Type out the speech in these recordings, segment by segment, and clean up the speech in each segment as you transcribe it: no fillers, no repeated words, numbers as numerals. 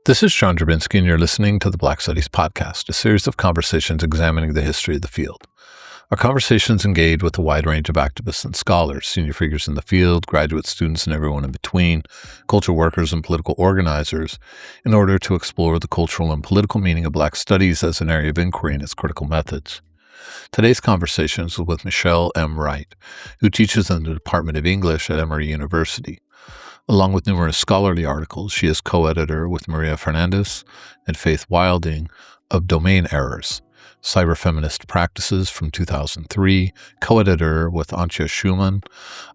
This is John Drabinski, and you're listening to the Black Studies Podcast, a series of conversations examining the history of the field. Our conversations engage with a wide range of activists and scholars, senior figures in the field, graduate students, and everyone in between, cultural workers and political organizers, in order to explore the cultural and political meaning of Black studies as an area of inquiry and its critical methods. Today's conversation is with Michelle M. Wright, who teaches in the Department of English at Emory University. Along with numerous scholarly articles, she is co-editor with Maria Fernandez and Faith Wilding of Domain Errors, Cyberfeminist Practices from 2003, co-editor with Antje Schumann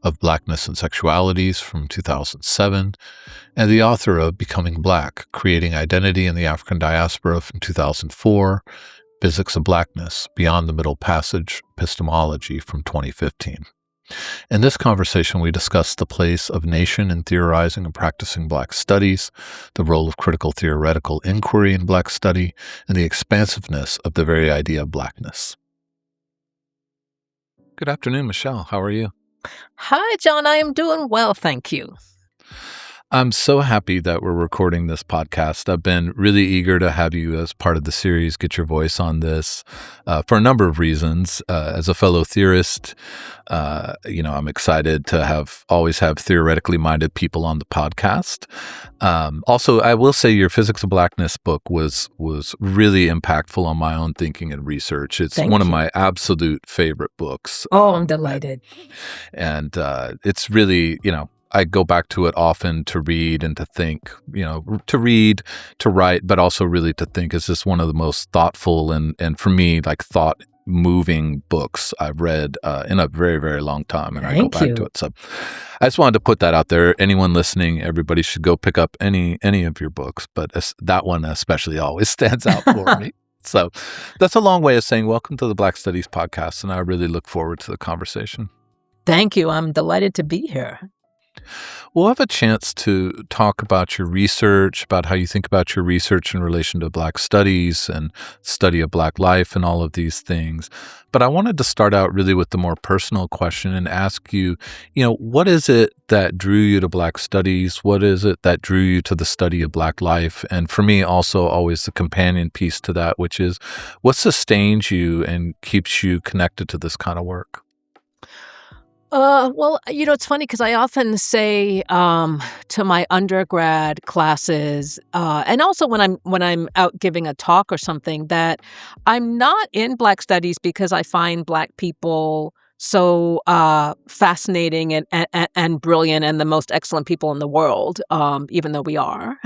of Blackness and Sexualities from 2007, and the author of Becoming Black, Creating Identity in the African Diaspora from 2004, Physics of Blackness, Beyond the Middle Passage, Epistemology from 2015. In this conversation, we discuss the place of nation in theorizing and practicing Black studies, the role of critical theoretical inquiry in Black study, and the expansiveness of the very idea of Blackness. Good afternoon, Michelle. How are you? Hi, John. I am doing well, thank you. I'm so happy that we're recording this podcast. I've been really eager to have you as part of the series, get your voice on this for a number of reasons. As a fellow theorist, I'm excited to always have theoretically minded people on the podcast. Also, I will say your Physics of Blackness book was really impactful on my own thinking and research. It's Thank one of you. my absolute favorite books. Oh, I'm delighted. And it's really, I go back to it often to read and to think, to read, to write, but also really to think. Is this one of the most thoughtful and for me, like thought-moving books I've read in a very, very long time, and I go back to it. So I just wanted to put that out there. Anyone listening, everybody should go pick up any of your books, but that one especially always stands out for me. So that's a long way of saying welcome to the Black Studies Podcast, and I really look forward to the conversation. Thank you. I'm delighted to be here. We'll have a chance to talk about your research, about how you think about your research in relation to Black studies and study of Black life and all of these things. But I wanted to start out really with the more personal question and ask you, what is it that drew you to Black studies? What is it that drew you to the study of Black life? And for me, also always the companion piece to that, which is what sustains you and keeps you connected to this kind of work? Well, it's funny because I often say to my undergrad classes, and also when I'm out giving a talk or something, that I'm not in Black studies because I find Black people so fascinating and brilliant and the most excellent people in the world, even though we are.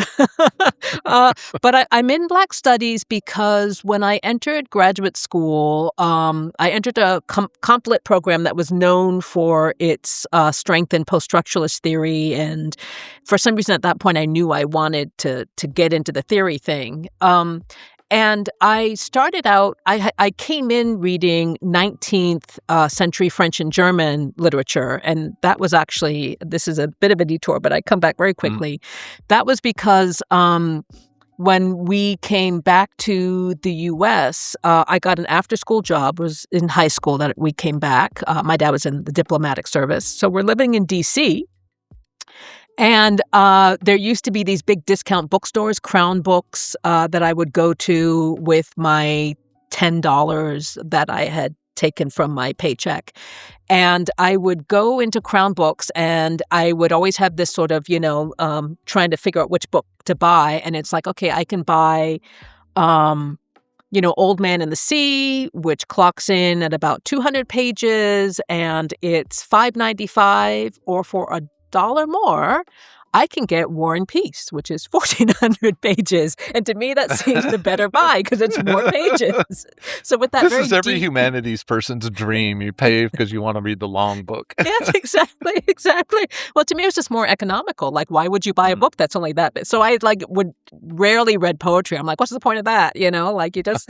But I'm in Black studies because when I entered graduate school, I entered a comp-lit program that was known for its strength in post-structuralist theory. And for some reason at that point, I knew I wanted to get into the theory thing. And I started out, I came in reading 19th century French and German literature. And that was actually, this is a bit of a detour, but I come back very quickly. That was because when we came back to the U.S., I got an after-school job. It was in high school that we came back. My dad was in the diplomatic service. So we're living in D.C., and there used to be these big discount bookstores, Crown Books, that I would go to with my $10 that I had taken from my paycheck. And I would go into Crown Books, and I would always have this sort of, trying to figure out which book to buy. And it's like, okay, I can buy, Old Man and the Sea, which clocks in at about 200 pages, and it's $5.95, or for $1 more, I can get War and Peace, which is 1,400 pages. And to me, that seems the better buy because it's more pages. So with that, this is every humanities person's dream. You pay because you want to read the long book. Yes, exactly. Well, to me, it was just more economical. Like, why would you buy a book that's only that big? So I would rarely read poetry. I'm like, what's the point of that? You just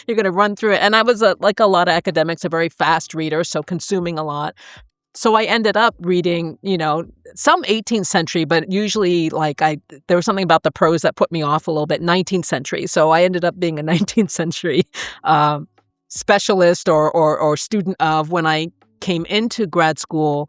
you're going to run through it. And I was like a lot of academics, a very fast reader, so consuming a lot. So I ended up reading, some 18th century, but usually there was something about the prose that put me off a little bit, 19th century. So I ended up being a 19th century specialist or student of when I came into grad school.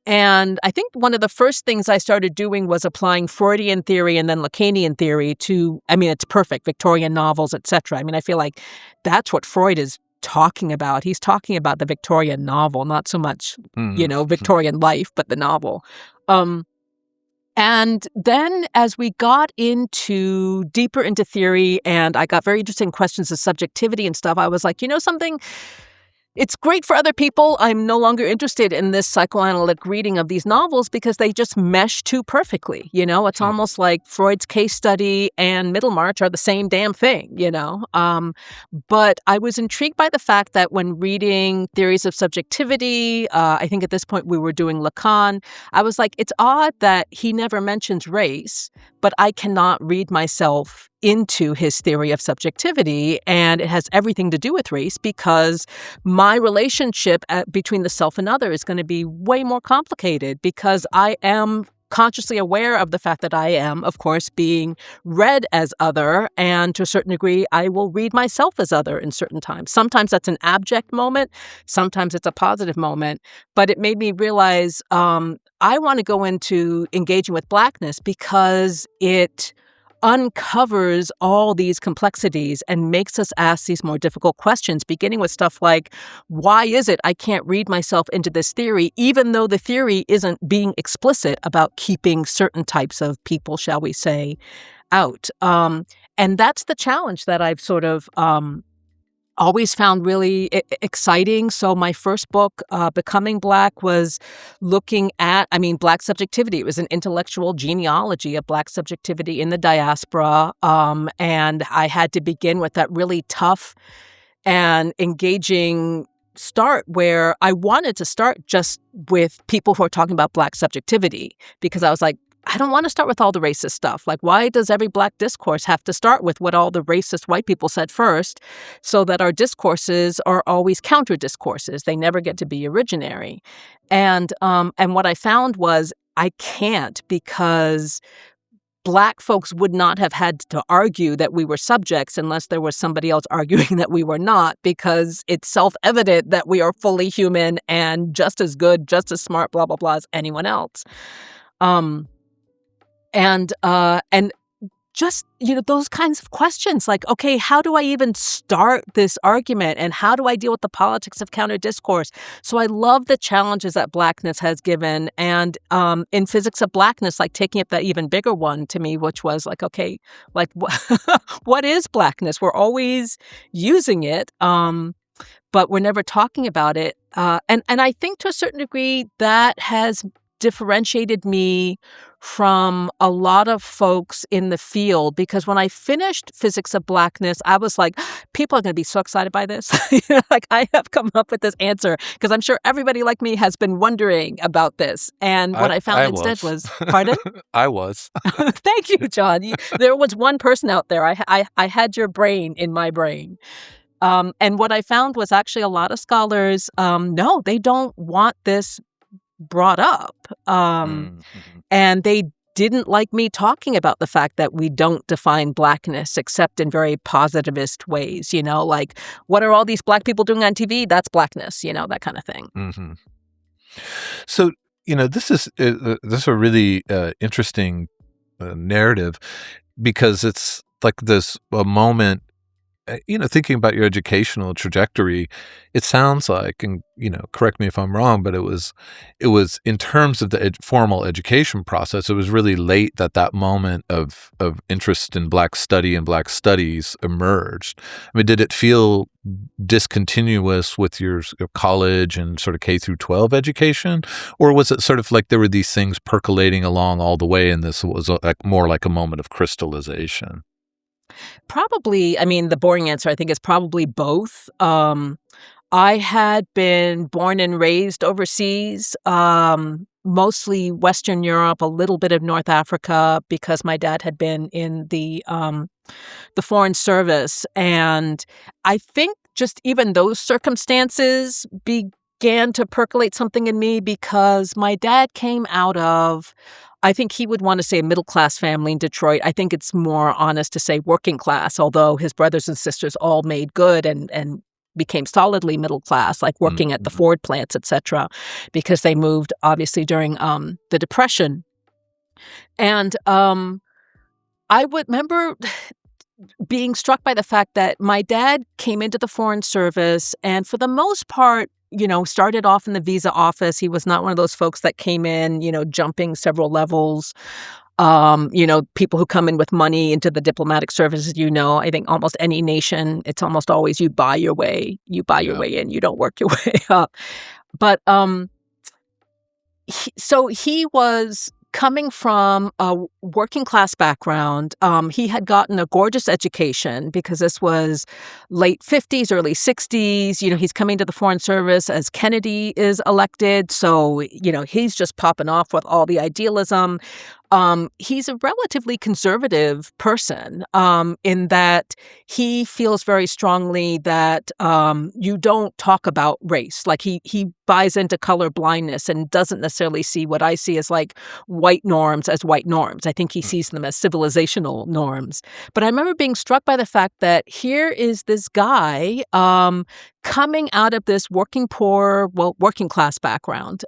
And I think one of the first things I started doing was applying Freudian theory and then Lacanian theory to, I mean, it's perfect, Victorian novels, etc. I mean, I feel like that's what Freud is talking about. He's talking about the Victorian novel, not so much, Mm. Victorian life, but the novel. And then as we got deeper into theory and I got very interested in questions of subjectivity and stuff, I was like, something? It's great for other people. I'm no longer interested in this psychoanalytic reading of these novels because they just mesh too perfectly. It's almost like Freud's case study and Middlemarch are the same damn thing. But I was intrigued by the fact that when reading theories of subjectivity, I think at this point we were doing Lacan, I was like, it's odd that he never mentions race, but I cannot read myself into his theory of subjectivity, and it has everything to do with race because my relationship between the self and other is going to be way more complicated because I am consciously aware of the fact that I am, of course, being read as other, and to a certain degree, I will read myself as other in certain times. Sometimes that's an abject moment, sometimes it's a positive moment, but it made me realize I want to go into engaging with Blackness because it uncovers all these complexities and makes us ask these more difficult questions, beginning with stuff like, why is it I can't read myself into this theory, even though the theory isn't being explicit about keeping certain types of people, shall we say, out? And that's the challenge that I've sort of always found really exciting. So my first book, Becoming Black, was looking at, Black subjectivity. It was an intellectual genealogy of Black subjectivity in the diaspora. And I had to begin with that really tough and engaging start where I wanted to start just with people who are talking about Black subjectivity because I was like, I don't want to start with all the racist stuff. Like, why does every Black discourse have to start with what all the racist white people said first so that our discourses are always counter discourses? They never get to be originary. And what I found was I can't because Black folks would not have had to argue that we were subjects unless there was somebody else arguing that we were not, because it's self-evident that we are fully human and just as good, just as smart, blah, blah, blah, as anyone else. And just, those kinds of questions like, okay, how do I even start this argument and how do I deal with the politics of counter discourse? So I love the challenges that Blackness has given. And in Physics of Blackness, like taking up that even bigger one to me, which was like, okay, like what is Blackness? We're always using it, but we're never talking about it. And I think to a certain degree that has differentiated me from a lot of folks in the field because when I finished Physics of Blackness, I was like, people are going to be so excited by this. Like I have come up with this answer because I'm sure everybody like me has been wondering about this. And what I found instead was, pardon? I was. Thank you, John. There was one person out there. I had your brain in my brain. And what I found was actually a lot of scholars, no, they don't want this brought up. And they didn't like me talking about the fact that we don't define Blackness except in very positivist ways, like what are all these Black people doing on TV? That's Blackness, that kind of thing. Mm-hmm. So, this is a really interesting narrative because it's like this a moment. Thinking about your educational trajectory, it sounds like, and correct me if I'm wrong, but it was in terms of the formal education process, it was really late that moment of interest in Black study and Black studies emerged. I mean, did it feel discontinuous with your college and sort of K through 12 education, or was it sort of like there were these things percolating along all the way, and this was more like a moment of crystallization? Probably, the boring answer, I think, is probably both. I had been born and raised overseas, mostly Western Europe, a little bit of North Africa, because my dad had been in the Foreign Service. And I think just even those circumstances began to percolate something in me because my dad came out of, I think he would want to say a middle-class family in Detroit. I think it's more honest to say working class, although his brothers and sisters all made good and became solidly middle class, like working at the Mm-hmm. Ford plants, etc., because they moved obviously during the Depression. And I would remember being struck by the fact that my dad came into the Foreign Service and for the most part, started off in the visa office. He was not one of those folks that came in, jumping several levels. People who come in with money into the diplomatic services, I think almost any nation, it's almost always you buy your way Yeah. in, you don't work your way up. But so he was coming from a working class background. He had gotten a gorgeous education because this was late 50s, early 60s. He's coming to the Foreign Service as Kennedy is elected. So, he's just popping off with all the idealism. He's a relatively conservative person in that he feels very strongly that you don't talk about race. Like he buys into color blindness and doesn't necessarily see what I see as like white norms as white norms. I think he sees them as civilizational norms. But I remember being struck by the fact that here is this guy coming out of this working class background.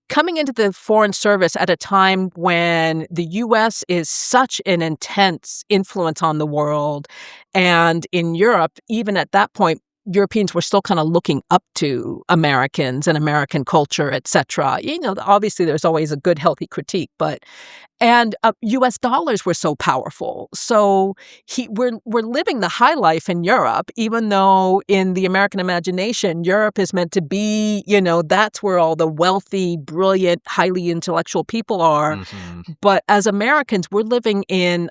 Coming into the Foreign Service at a time when the U.S. is such an intense influence on the world. And in Europe, even at that point, Europeans were still kind of looking up to Americans and American culture, et cetera. Obviously there's always a good, healthy critique, and U.S. dollars were so powerful. So we're living the high life in Europe, even though in the American imagination, Europe is meant to be, that's where all the wealthy, brilliant, highly intellectual people are. Mm-hmm. But as Americans, we're living in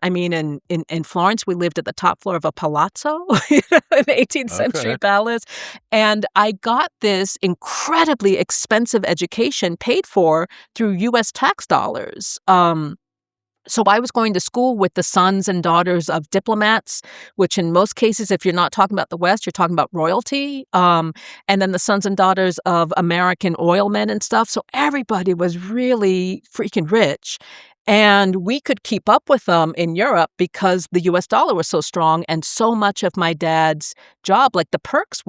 Florence, we lived at the top floor of a palazzo, an 18th century palace. And I got this incredibly expensive education paid for through U.S. tax dollars. So I was going to school with the sons and daughters of diplomats, which in most cases, if you're not talking about the West, you're talking about royalty. And then the sons and daughters of American oil men and stuff. So everybody was really freaking rich. And we could keep up with them in Europe because the U.S. dollar was so strong and so much of my dad's job, like the perks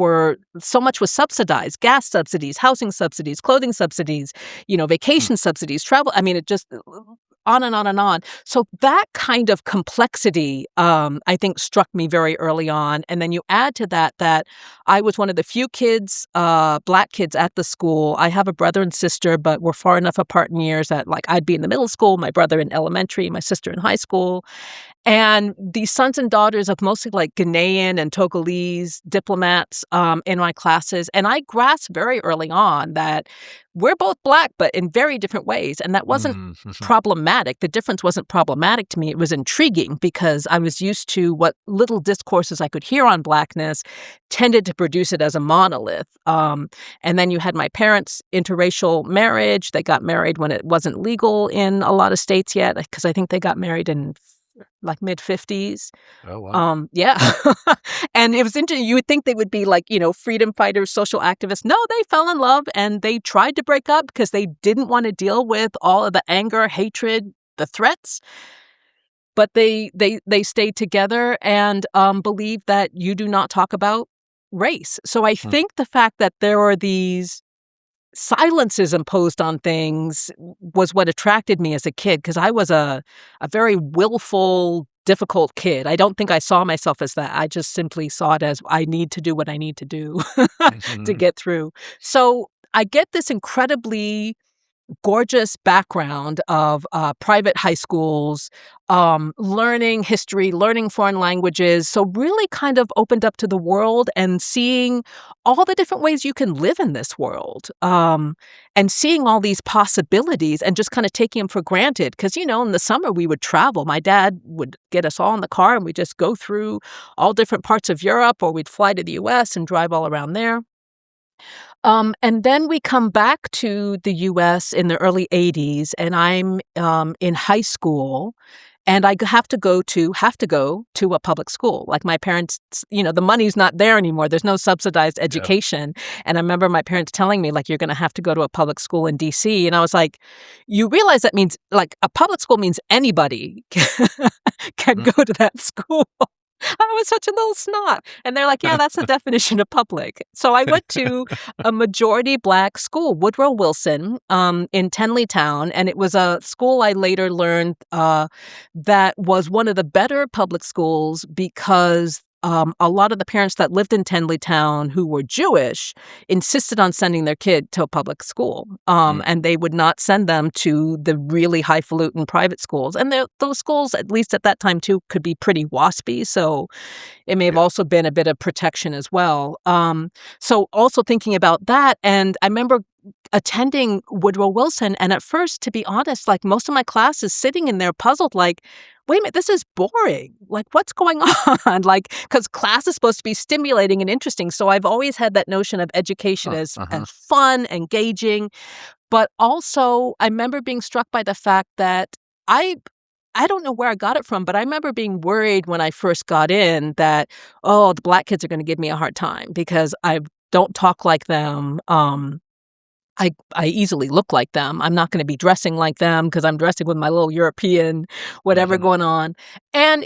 so much was subsidized, gas subsidies, housing subsidies, clothing subsidies, vacation subsidies, travel. It just on and on and on. So that kind of complexity, I think, struck me very early on. And then you add to that I was one of the few kids, Black kids at the school. I have a brother and sister, but we're far enough apart in years that like I'd be in the middle school, my brother in elementary, my sister in high school. And these sons and daughters of mostly like Ghanaian and Togolese diplomats in my classes. And I grasped very early on that we're both Black, but in very different ways. And that wasn't problematic. The difference wasn't problematic to me. It was intriguing because I was used to what little discourses I could hear on Blackness tended to produce it as a monolith. And then you had my parents' interracial marriage. They got married when it wasn't legal in a lot of states yet, because I think they got married in like mid-50s. Oh, wow. Yeah. And it was interesting. You would think they would be like, freedom fighters, social activists. No, they fell in love and they tried to break up because they didn't want to deal with all of the anger, hatred, the threats. But they stayed together and believed that you do not talk about race. So I think the fact that there are these silences imposed on things was what attracted me as a kid, because I was a very willful, difficult kid. I don't think I saw myself as that. I just simply saw it as I need to do what I need to do to get through. So I get this incredibly gorgeous background of private high schools, learning history, learning foreign languages. So really kind of opened up to the world and seeing all the different ways you can live in this world, and seeing all these possibilities and just kind of taking them for granted. Because, in the summer we would travel. My dad would get us all in the car and we'd just go through all different parts of Europe, or we'd fly to the U.S. and drive all around there. And then we come back to the U.S. in the early 80s, and I'm in high school, and I have to go to a public school. Like my parents, the money's not there anymore. There's no subsidized education. Yeah. And I remember my parents telling me, like, you're going to have to go to a public school in D.C. And I was like, you realize that means, like, a public school means anybody can go to that school. I was such a little snot. And they're like, yeah, that's the definition of public. So I went to a majority Black school, Woodrow Wilson, in Tenleytown. And it was a school I later learned that was one of the better public schools because a lot of the parents that lived in Tenleytown who were Jewish insisted on sending their kid to a public school. Mm. And they would not send them to the really highfalutin private schools. And those schools, at least at that time, too, could be pretty waspy. So it may have Yeah. also been a bit of protection as well. So also thinking about that, and I remember attending Woodrow Wilson, and at first, to be honest, like most of my classes sitting in there puzzled, like, wait a minute, this is boring. Like, what's going on? Like, because class is supposed to be stimulating and interesting. So I've always had that notion of education as fun, engaging. But also, I remember being struck by the fact that I don't know where I got it from, but I remember being worried when I first got in that, oh, the Black kids are going to give me a hard time because I don't talk like them. I easily look like them. I'm not going to be dressing like them because I'm dressing with my little European whatever Mhm. going on. And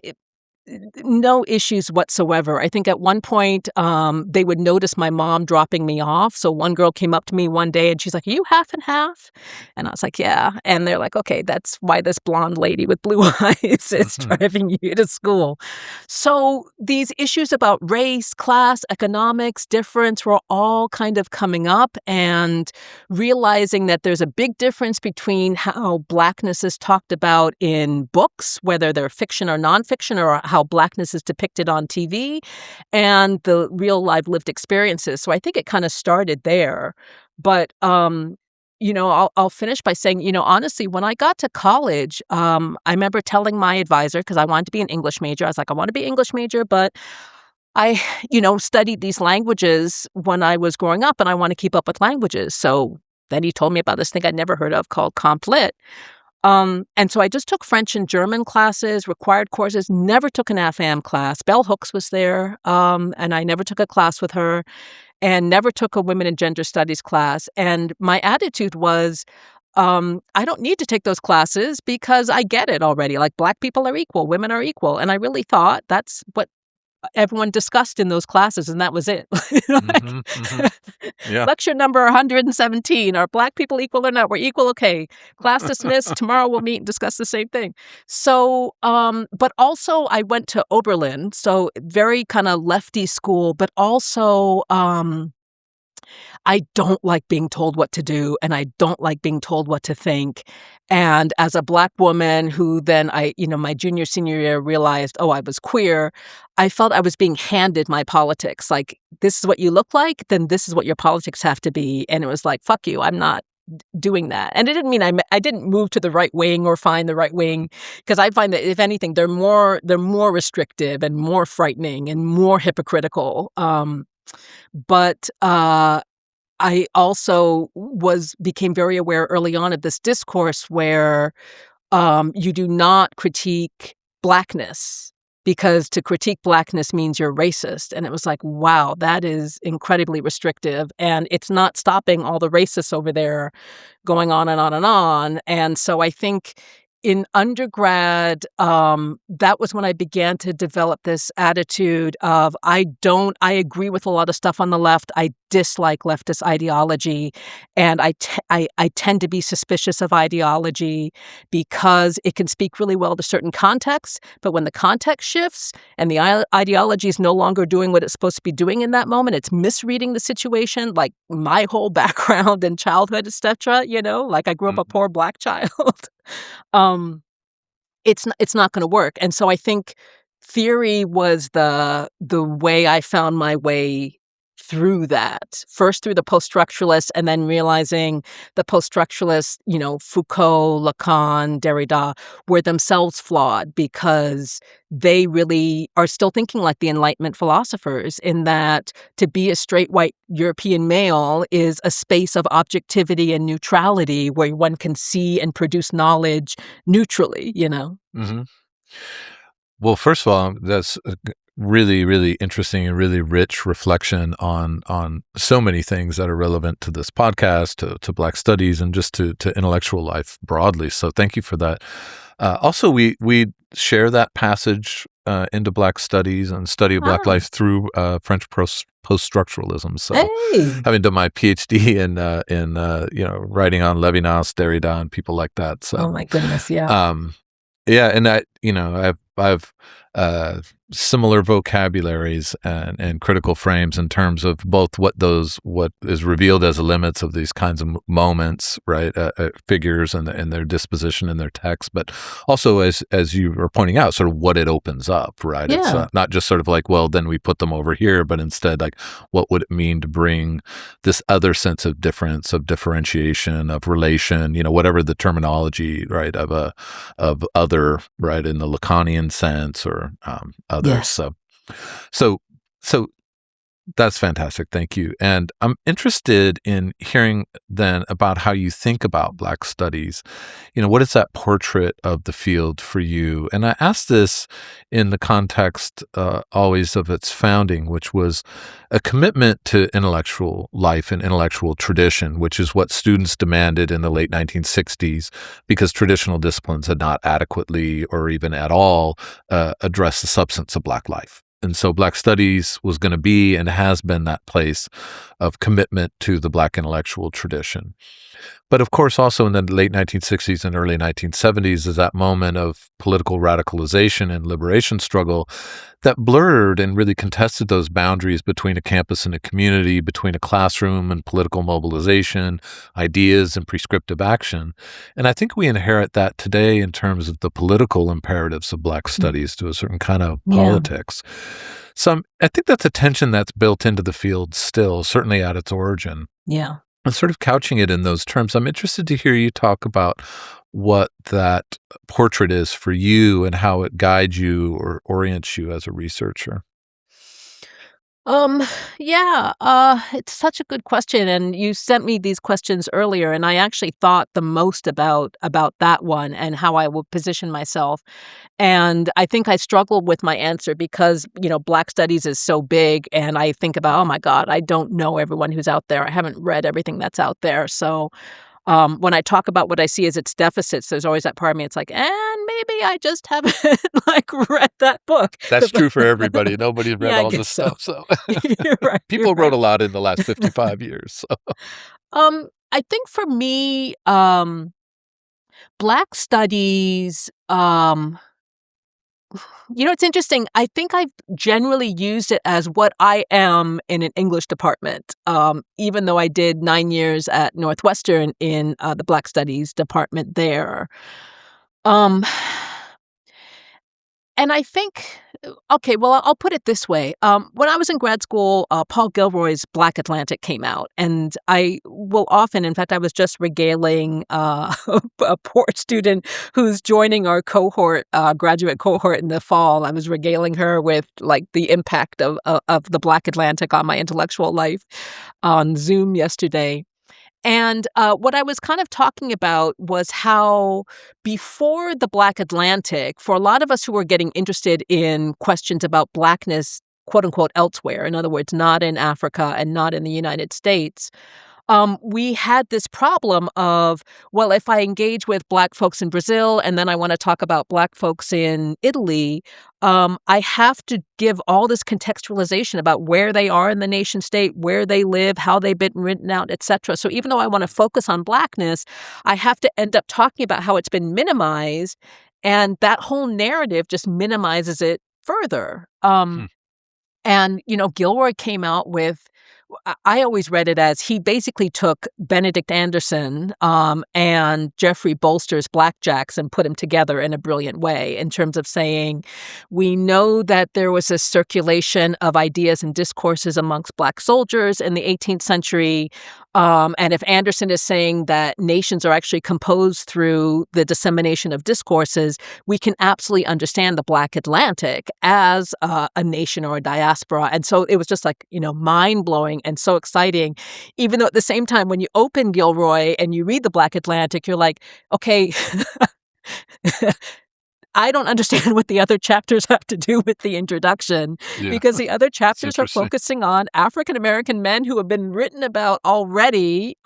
no issues whatsoever. I think at one point, they would notice my mom dropping me off. So one girl came up to me one day and she's like, "Are you half and half?" And I was like, "Yeah." And they're like, "Okay, that's why this blonde lady with blue eyes is Mhm. driving you to school." So these issues about race, class, economics, difference were all kind of coming up, and realizing that there's a big difference between how Blackness is talked about in books, whether they're fiction or nonfiction, or how Blackness is depicted on TV, and the real live lived experiences. So I think it kind of started there. But I'll finish by saying, honestly, when I got to college, I remember telling my advisor, because I wanted to be an English major. I was like, I want to be an English major, but I, studied these languages when I was growing up, and I want to keep up with languages. So then he told me about this thing I'd never heard of called Comp Lit. And so I just took French and German classes, required courses, never took an AFAM class. Bell Hooks was there, and I never took a class with her, and never took a women and gender studies class. And my attitude was, I don't need to take those classes because I get it already. Like, Black people are equal, women are equal. And I really thought that's what everyone discussed in those classes, and that was it. Mhm. Mhm. Yeah. Lecture number 117, are Black people equal or not? We're equal, okay. Class dismissed. Tomorrow we'll meet and discuss the same thing. So, but also I went to Oberlin, so very kind of lefty school, but also I don't like being told what to do, and I don't like being told what to think. And as a Black woman who then my junior, senior year realized, oh, I was queer, I felt I was being handed my politics. Like, this is what you look like, then this is what your politics have to be. And it was like, fuck you, I'm not doing that. And it didn't mean I didn't move to the right wing or find the right wing, because I find that if anything, they're more restrictive and more frightening and more hypocritical. But I also became very aware early on of this discourse where you do not critique Blackness, because to critique Blackness means you're racist. And it was like, wow, that is incredibly restrictive. And it's not stopping all the racists over there going on and on and on. And so I think in undergrad, that was when I began to develop this attitude of I agree with a lot of stuff on the left. I dislike leftist ideology, and I tend to be suspicious of ideology because it can speak really well to certain contexts, but when the context shifts and the ideology is no longer doing what it's supposed to be doing in that moment, it's misreading the situation, like my whole background and childhood, etc., like I grew up a Mhm. poor Black child. um, it's not gonna work. And so I think theory was the way I found my way through that. First through the post-structuralists, and then realizing the post-structuralists, Foucault, Lacan, Derrida, were themselves flawed because they really are still thinking like the Enlightenment philosophers, in that to be a straight white European male is a space of objectivity and neutrality where one can see and produce knowledge neutrally. Mhm. Well, first of all, that's a really, really interesting and really rich reflection on so many things that are relevant to this podcast, to Black studies, and just to intellectual life broadly. So thank you for that. Also, we share that passage into Black studies and study of Black Ah, life through French post-structuralism. So, hey. having done my PhD in writing on Levinas, Derrida, and people like that. Oh So, my goodness, yeah. um, yeah, and I've similar vocabularies and critical frames in terms of both what is revealed as the limits of these kinds of moments, right? Figures and their disposition in their text, but also as you were pointing out, sort of what it opens up, right? It's Yeah. not just sort of like, well, then we put them over here, but instead, like, what would it mean to bring this other sense of difference, of differentiation, of relation, whatever the terminology, right, of other, right, in the Lacanian sense, or others. Yes. So that's fantastic. Thank you. And I'm interested in hearing then about how you think about Black studies. What is that portrait of the field for you? And I ask this in the context always of its founding, which was a commitment to intellectual life and intellectual tradition, which is what students demanded in the late 1960s because traditional disciplines had not adequately or even at all addressed the substance of Black life. And so Black studies was going to be and has been that place of commitment to the Black intellectual tradition. But of course, also in the late 1960s and early 1970s is that moment of political radicalization and liberation struggle that blurred and really contested those boundaries between a campus and a community, between a classroom and political mobilization, ideas and prescriptive action. And I think we inherit that today in terms of the political imperatives of Black Mm. studies to a certain kind of Yeah. politics. So I think that's a tension that's built into the field still, certainly at its origin. Yeah. And sort of couching it in those terms, I'm interested to hear you talk about what that portrait is for you and how it guides you or orients you as a researcher. Um, yeah, it's such a good question, and you sent me these questions earlier, and I actually thought the most about that one and how I would position myself. And I think I struggled with my answer because, Black studies is so big, and I think about, oh my God, I don't know everyone who's out there. I haven't read everything that's out there. So when I talk about what I see as its deficits, there's always that part of me. It's like, and maybe I just haven't like read that book. That's true for everybody. Nobody's read Yeah, I all guess this so. stuff. So You're right. You're people wrote right. a lot in the last 55 years. So. I think for me, Black studies, it's interesting. I think I've generally used it as what I am in an English department, even though I did 9 years at Northwestern in the Black Studies department there. Um, And I think okay, well, I'll put it this way. When I was in grad school, Paul Gilroy's Black Atlantic came out, and I will often in fact, I was just regaling, a poor student who's joining our cohort, graduate cohort in the fall. I was regaling her with, like, the impact of the Black Atlantic on my intellectual life on Zoom yesterday. And what I was kind of talking about was how before the Black Atlantic, for a lot of us who were getting interested in questions about Blackness, quote unquote, elsewhere, in other words, not in Africa and not in the United States, we had this problem of, well, if I engage with Black folks in Brazil and then I want to talk about Black folks in Italy, I have to give all this contextualization about where they are in the nation state, where they live, how they've been written out, et cetera. So even though I want to focus on Blackness, I have to end up talking about how it's been minimized, and that whole narrative just minimizes it further. Hmm. And, Gilroy came out with I always read it as he basically took Benedict Anderson, and Jeffrey Bolster's Blackjacks and put them together in a brilliant way in terms of saying, we know that there was a circulation of ideas and discourses amongst Black soldiers in the 18th century. And if Anderson is saying that nations are actually composed through the dissemination of discourses, we can absolutely understand the Black Atlantic as a nation or a diaspora. And so it was just like, mind-blowing and so exciting, even though at the same time, when you open Gilroy and you read the Black Atlantic, you're like, okay, I don't understand what the other chapters have to do with the introduction, Yeah, because the other it's chapters are interesting. focusing on African American men who have been written about already,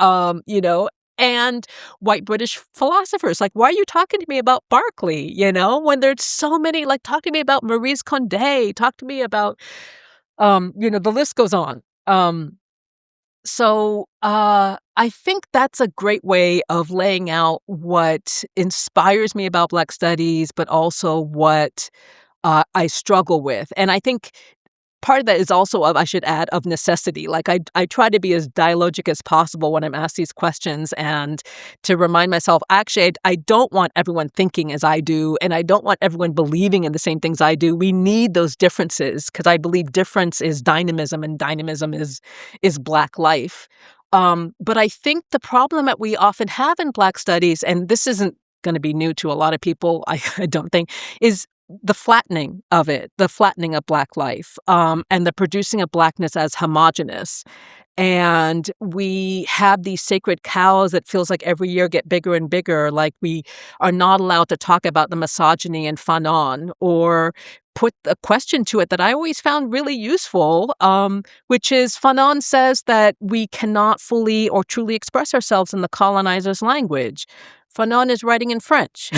and white British philosophers. Like, why are you talking to me about Berkeley, when there's so many, like, talk to me about Maurice Condé, talk to me about, the list goes on. I think that's a great way of laying out what inspires me about Black studies, but also what I struggle with. And I think part of that is also I should add, of necessity. Like, I try to be as dialogic as possible when I'm asked these questions, and to remind myself, actually, I don't want everyone thinking as I do, and I don't want everyone believing in the same things I do. We need those differences, because I believe difference is dynamism, and dynamism is Black life. But I think the problem that we often have in Black studies, and this isn't going to be new to a lot of people, I don't think, is the flattening of it, the flattening of Black life, and the producing of Blackness as homogenous. And we have these sacred cows that feels like every year get bigger and bigger. Like, we are not allowed to talk about the misogyny in Fanon, or put a question to it that I always found really useful, which is Fanon says that we cannot fully or truly express ourselves in the colonizer's language. Fanon is writing in French.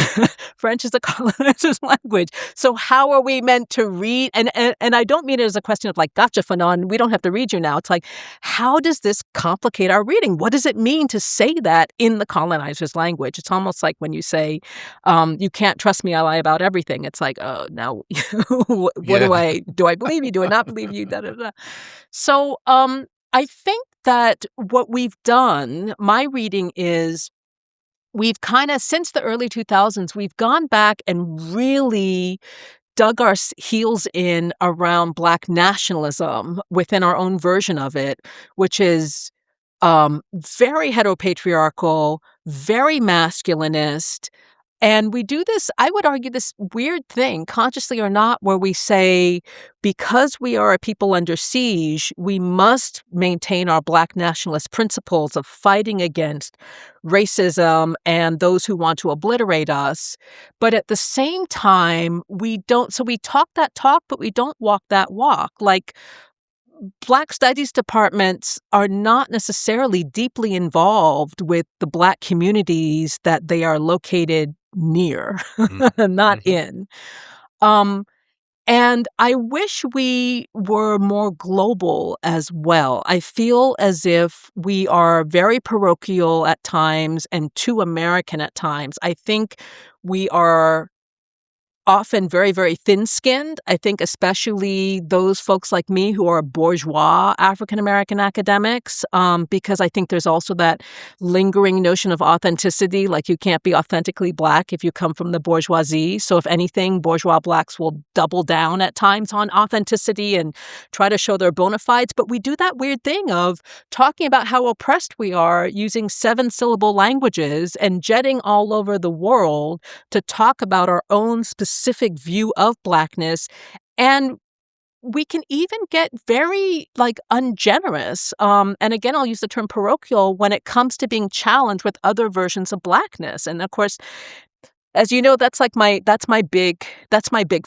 French is the colonizer's language. So how are we meant to read? And I don't mean it as a question of like, gotcha, Fanon, we don't have to read you now. It's like, how does this complicate our reading? What does it mean to say that in the colonizer's language? It's almost like when you say, you can't trust me, I lie about everything. It's like, oh, now what Yeah. do I believe you? Do I not believe you? Da, da, da. So I think that what we've done, my reading is, we've kind of, since the early 2000s, we've gone back and really dug our heels in around Black nationalism within our own version of it, which is very heteropatriarchal, very masculinist. And we do this, I would argue, this weird thing, consciously or not, where we say, because we are a people under siege, we must maintain our Black nationalist principles of fighting against racism and those who want to obliterate us. But at the same time, we don't, so we talk that talk, but we don't walk that walk. Like, Black studies departments are not necessarily deeply involved with the Black communities that they are located near, not Mm-hmm. in. Um, and I wish we were more global as well. I feel as if we are very parochial at times and too American at times. I think we are often very, very thin-skinned. I think especially those folks like me who are bourgeois African-American academics, because I think there's also that lingering notion of authenticity, like you can't be authentically Black if you come from the bourgeoisie. So if anything, bourgeois Blacks will double down at times on authenticity and try to show their bona fides. But we do that weird thing of talking about how oppressed we are using 7-syllable languages and jetting all over the world to talk about our own specific view of Blackness. And we can even get very, like, ungenerous. And again, I'll use the term parochial when it comes to being challenged with other versions of Blackness. And of course, as you know, that's my big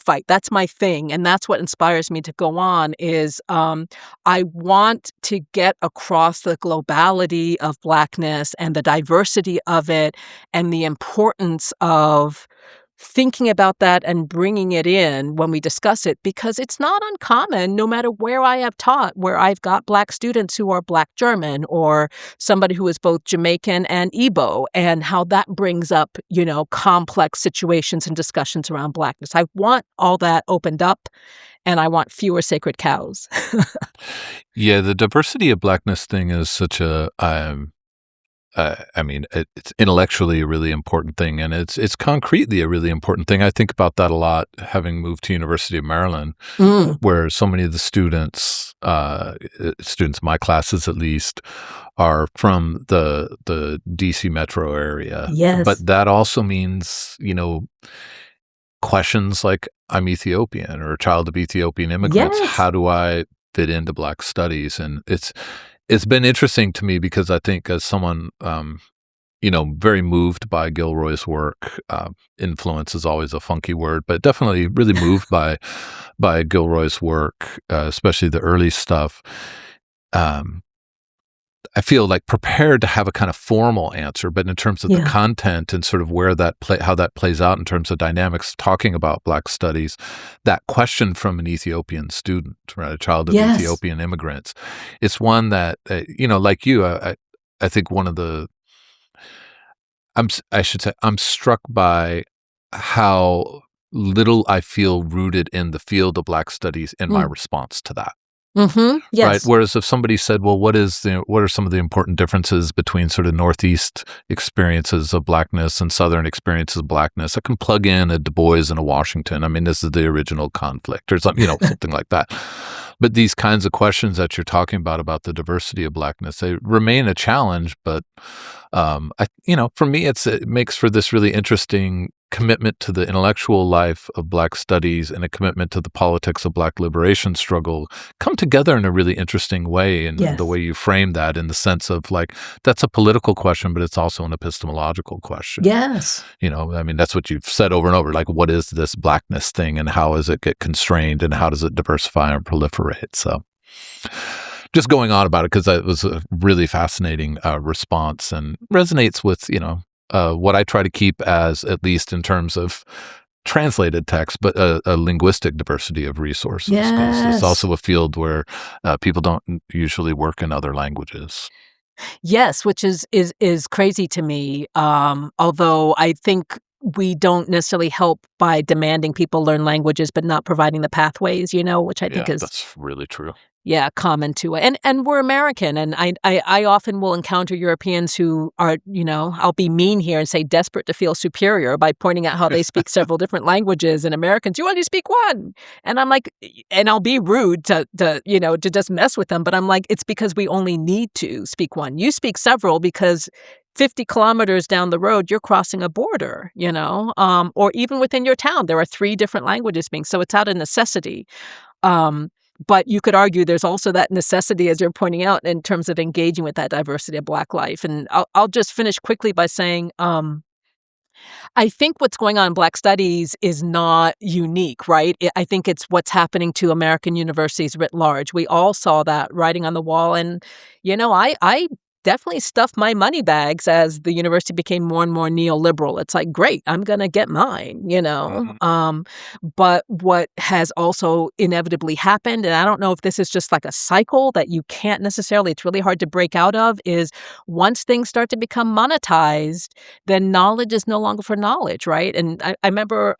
fight. That's my thing. And that's what inspires me to go on is I want to get across the globality of Blackness and the diversity of it and the importance of thinking about that and bringing it in when we discuss it, because it's not uncommon, no matter where I have taught, where I've got Black students who are Black German or somebody who is both Jamaican and Igbo, and how that brings up, complex situations and discussions around Blackness. I want all that opened up, and I want fewer sacred cows. Yeah, the diversity of Blackness thing is such a, it's intellectually a really important thing, and it's concretely a really important thing. I think about that a lot, having moved to University of Maryland, Mm, where so many of the students, my classes at least, are from the DC metro area. yes. But that also means, questions like, I'm Ethiopian or a child of Ethiopian immigrants. Yes. How do I fit into Black studies? And it's been interesting to me because I think as someone, very moved by Gilroy's work, influence is always a funky word, but definitely really moved by Gilroy's work, especially the early stuff. I feel like prepared to have a kind of formal answer, but in terms of the Yeah. content and sort of where how that plays out in terms of dynamics, talking about Black studies, that question from an Ethiopian student, right, a child of Yes. Ethiopian immigrants, it's one that like you, I think one of the I should say I'm struck by how little I feel rooted in the field of Black studies in my Mm. response to that. Mhm. Right, Yes. whereas if somebody said, "Well, what are some of the important differences between sort of Northeast experiences of Blackness and Southern experiences of Blackness?" I can plug in a Du Bois and a Washington. I mean, this is the original conflict or something, something like that. But these kinds of questions that you're talking about the diversity of Blackness, they remain a challenge. But for me, it makes for this really interesting commitment to the intellectual life of Black studies and a commitment to the politics of Black liberation struggle come together in a really interesting way. And the Yes. way you frame that in the sense of like, that's a political question, but it's also an epistemological question. Yes. I mean, that's what you've said over and over. Like, what is this Blackness thing and how does it get constrained and how does it diversify and proliferate? So just going on about it because it was a really fascinating response and resonates with, what I try to keep as, at least in terms of translated text, but a linguistic diversity of resources, because it's Yes. also a field where people don't usually work in other languages. Yes, which is crazy to me, although I think we don't necessarily help by demanding people learn languages, but not providing the pathways, which I think Yeah, is, that's really true. yeah, common to it. And we're American, and I often will encounter Europeans who are, I'll be mean here and say desperate to feel superior by pointing out how they speak several different languages, and Americans, "You only speak one." And I'm like, and I'll be rude to just mess with them, but I'm like, "It's because we only need to speak one. You speak several because 50 kilometers down the road, you're crossing a border, or even within your town, there are 3 different languages being, so it's out of necessity." Um, but you could argue there's also that necessity, as you're pointing out, in terms of engaging with that diversity of Black life. And I'll just finish quickly by saying, I think what's going on in Black studies is not unique, right? I think it's what's happening to American universities writ large. We all saw that writing on the wall, and I definitely stuffed my money bags as the university became more and more neoliberal. It's like, great, I'm gonna get mine, Hmm. But what has also inevitably happened, and I don't know if this is just like a cycle that you can't necessarily, it's really hard to break out of, is once things start to become monetized, then knowledge is no longer for knowledge, right? And I remember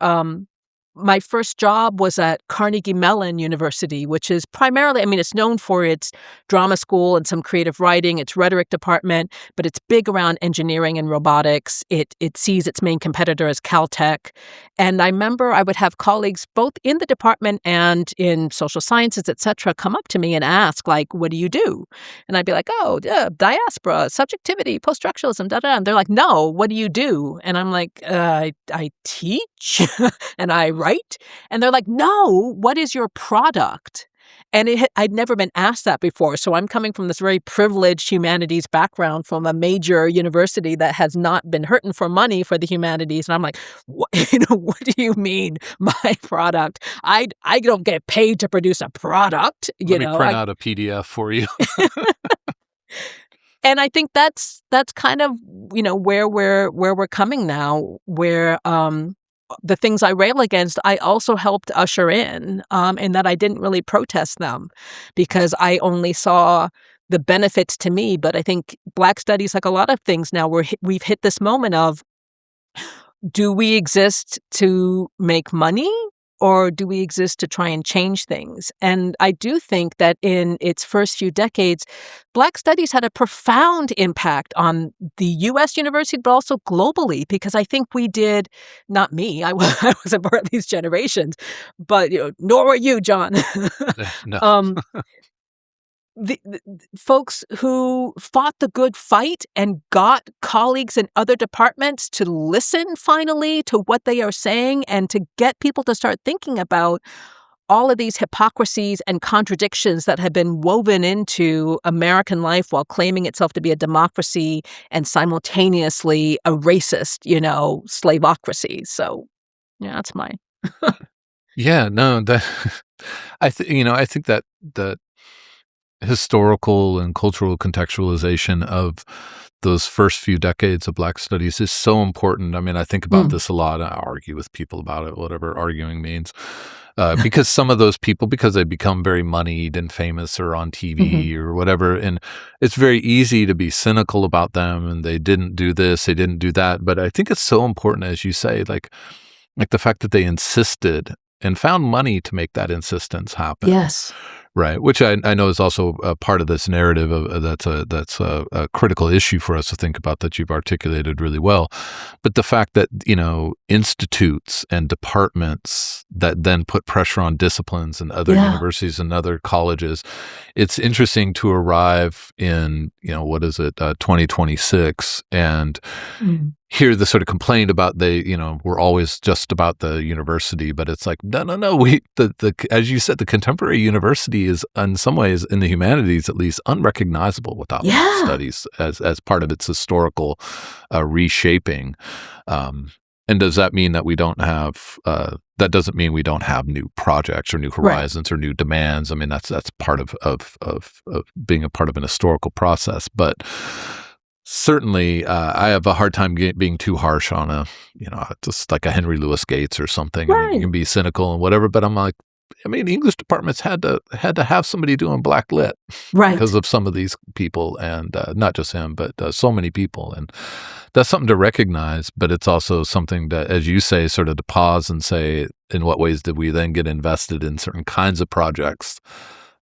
my first job was at Carnegie Mellon University, which is primarily, I mean, it's known for its drama school and some creative writing, its rhetoric department, but it's big around engineering and robotics. It sees its main competitor as Caltech. And I remember I would have colleagues both in the department and in social sciences, et cetera, come up to me and ask, like, what do you do? And I'd be like, oh, yeah, diaspora, subjectivity, post-structuralism, da da. And they're like, no, what do you do? And I'm like, I teach and I write. And they're like, no, what is your product? And I'd never been asked that before. So I'm coming from this very privileged humanities background from a major university that has not been hurting for money for the humanities. And I'm like, what, what do you mean my product? I don't get paid to produce a product, Let me print out a PDF for you. And I think that's kind of, where we're coming now, where, the things I rail against, I also helped usher in that I didn't really protest them because I only saw the benefits to me. But I think Black studies, like a lot of things now, we've hit this moment of, do we exist to make money or do we exist to try and change things? And I do think that in its first few decades, Black studies had a profound impact on the U.S. university, but also globally, because I think we did, not me, I wasn't part of these generations, but nor were you, John. No. um, the folks who fought the good fight and got colleagues in other departments to listen finally to what they are saying and to get people to start thinking about all of these hypocrisies and contradictions that have been woven into American life while claiming itself to be a democracy and simultaneously a racist, slavocracy. So, yeah, that's mine. Yeah, no, that I think that historical and cultural contextualization of those first few decades of Black studies is so important. I mean, I think about Mm. this a lot. I argue with people about it, whatever arguing means. Because some of those people, because they become very moneyed and famous or on Mhm. TV or whatever, and it's very easy to be cynical about them and they didn't do this, they didn't do that. But I think it's so important, as you say, like the fact that they insisted and found money to make that insistence happen. Yes. Right, which I know is also a part of this narrative of that's a critical issue for us to think about that you've articulated really well. But the fact that, institutes and departments that then put pressure on disciplines and other Yeah. universities and other colleges, it's interesting to arrive in, what is it, 2026 and Mm. hear the sort of complaint about we're always just about the university, but it's like, no, the as you said, the contemporary university is in some ways, in the humanities at least, unrecognizable without Black Yeah. studies as part of its historical reshaping. Um, and does that mean that we don't have that doesn't mean we don't have new projects or new Right. horizons or new demands. I mean, that's part of being a part of an historical process, but certainly, I have a hard time being too harsh on just like a Henry Louis Gates or something. I mean, you Right. can be cynical and whatever, but I'm like, I mean, English departments had to have somebody doing black lit because Right. of some of these people, and not just him, but so many people, and that's something to recognize. But it's also something that, as you say, sort of to pause and say, in what ways did we then get invested in certain kinds of projects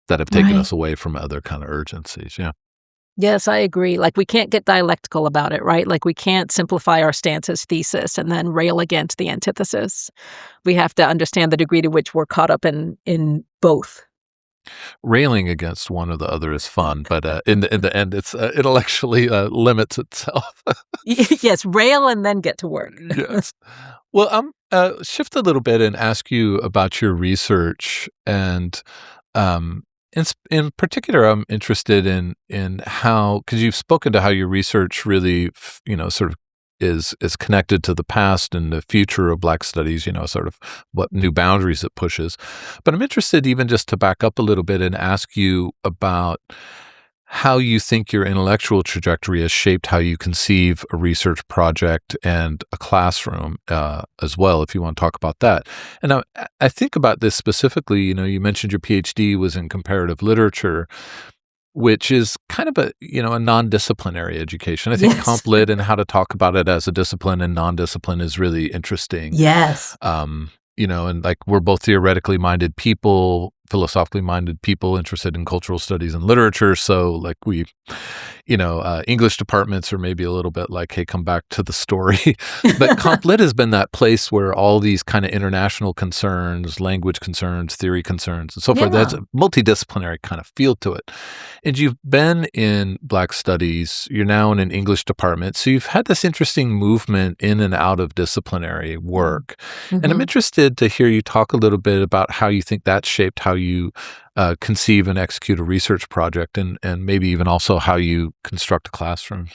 that have taken Right. us away from other kind of urgencies? Yeah. Yes, I agree. Like, we can't get dialectical about it, right? Like, we can't simplify our stance as thesis and then rail against the antithesis. We have to understand the degree to which we're caught up in both. Railing against one or the other is fun, but in the end, it's intellectually limits itself. Yes, rail and then get to work. Yes. Well, shift a little bit and ask you about your research, and in particular, I'm interested in how, because you've spoken to how your research really, sort of is connected to the past and the future of Black studies, sort of what new boundaries it pushes. But I'm interested even just to back up a little bit and ask you about how you think your intellectual trajectory has shaped how you conceive a research project and a classroom as well, if you want to talk about that. And I think about this specifically, you mentioned your PhD was in comparative literature, which is kind of a non-disciplinary education. I think Yes. comp lit and how to talk about it as a discipline and non-discipline is really interesting. Yes. And like we're both theoretically minded people, philosophically minded people interested in cultural studies and literature. So like English departments are maybe a little bit like, hey, come back to the story. But comp lit has been that place where all these kind of international concerns, language concerns, theory concerns, and so forth, that's Yeah. a multidisciplinary kind of feel to it. And you've been in Black studies, you're now in an English department. So you've had this interesting movement in and out of disciplinary work. And I'm Mhm. interested to hear you talk a little bit about how you think that shaped how you conceive and execute a research project, and maybe even also how you construct a classroom.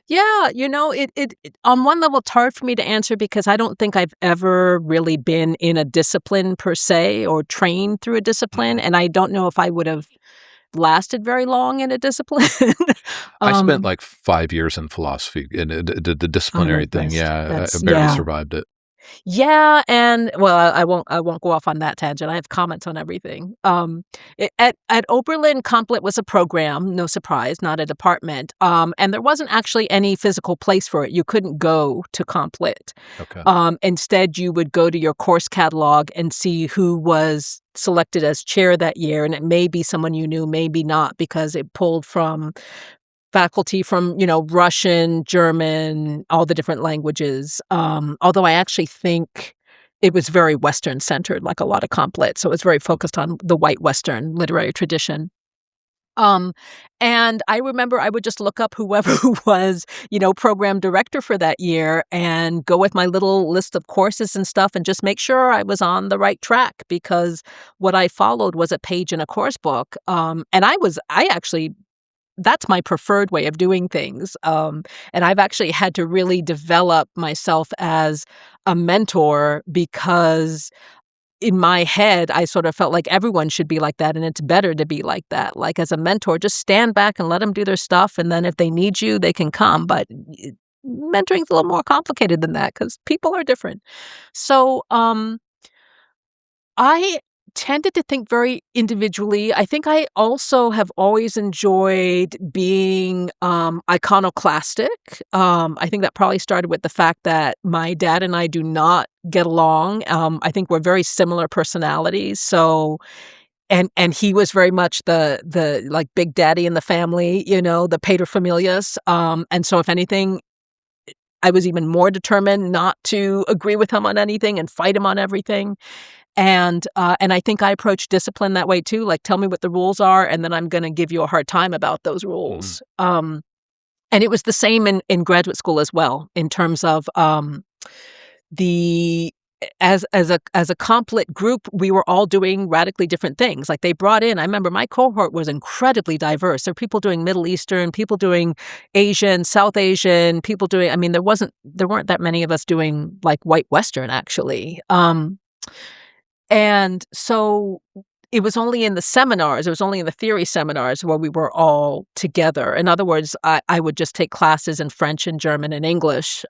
Yeah, it on one level, it's hard for me to answer because I don't think I've ever really been in a discipline per se or trained through a discipline, Mhm. and I don't know if I would have lasted very long in a discipline. I spent Um, like 5 years in philosophy and the I'm disciplinary thing. impressed. Yeah, I That's barely yeah. survived it. Yeah, and well, I won't go off on that tangent. I have comments on everything. At Oberlin, Complet was a program, no surprise, not a department. And there wasn't actually any physical place for it. You couldn't go to Complet. Okay. Instead, you would go to your course catalog and see who was selected as chair that year, and it may be someone you knew, maybe not, because it pulled from faculty from, Russian, German, all the different languages, although I actually think it was very Western-centered, like a lot of Complet, so it was very focused on the white Western literary tradition. Um, and I remember I would just look up whoever was, program director for that year and go with my little list of courses and stuff and just make sure I was on the right track because what I followed was a page in a course book, and I actually that's my preferred way of doing things, and I've actually had to really develop myself as a mentor because in my head, I sort of felt like everyone should be like that, and it's better to be like that. Like, as a mentor, just stand back and let them do their stuff, and then if they need you, they can come, but mentoring's a little more complicated than that because people are different. So, I tended to think very individually. I think I also have always enjoyed being, iconoclastic. I think that probably started with the fact that my dad and I do not get along. I think we're very similar personalities, so and he was very much the, like, big daddy in the family, the paterfamilias, and so if anything, I was even more determined not to agree with him on anything and fight him on everything. And I think I approach discipline that way too, like, tell me what the rules are, and then I'm gonna give you a hard time about those Mhm. rules. And it was the same in graduate school as well, in terms of, the as a complet group, we were all doing radically different things. Like, they brought in I remember my cohort was incredibly diverse. There were people doing Middle Eastern, people doing Asian, South Asian, people doing I mean, there weren't that many of us doing, like, white Western, actually. And so it was only in the seminars, it was only in the theory seminars where we were all together. In other words, I would just take classes in French and German and English.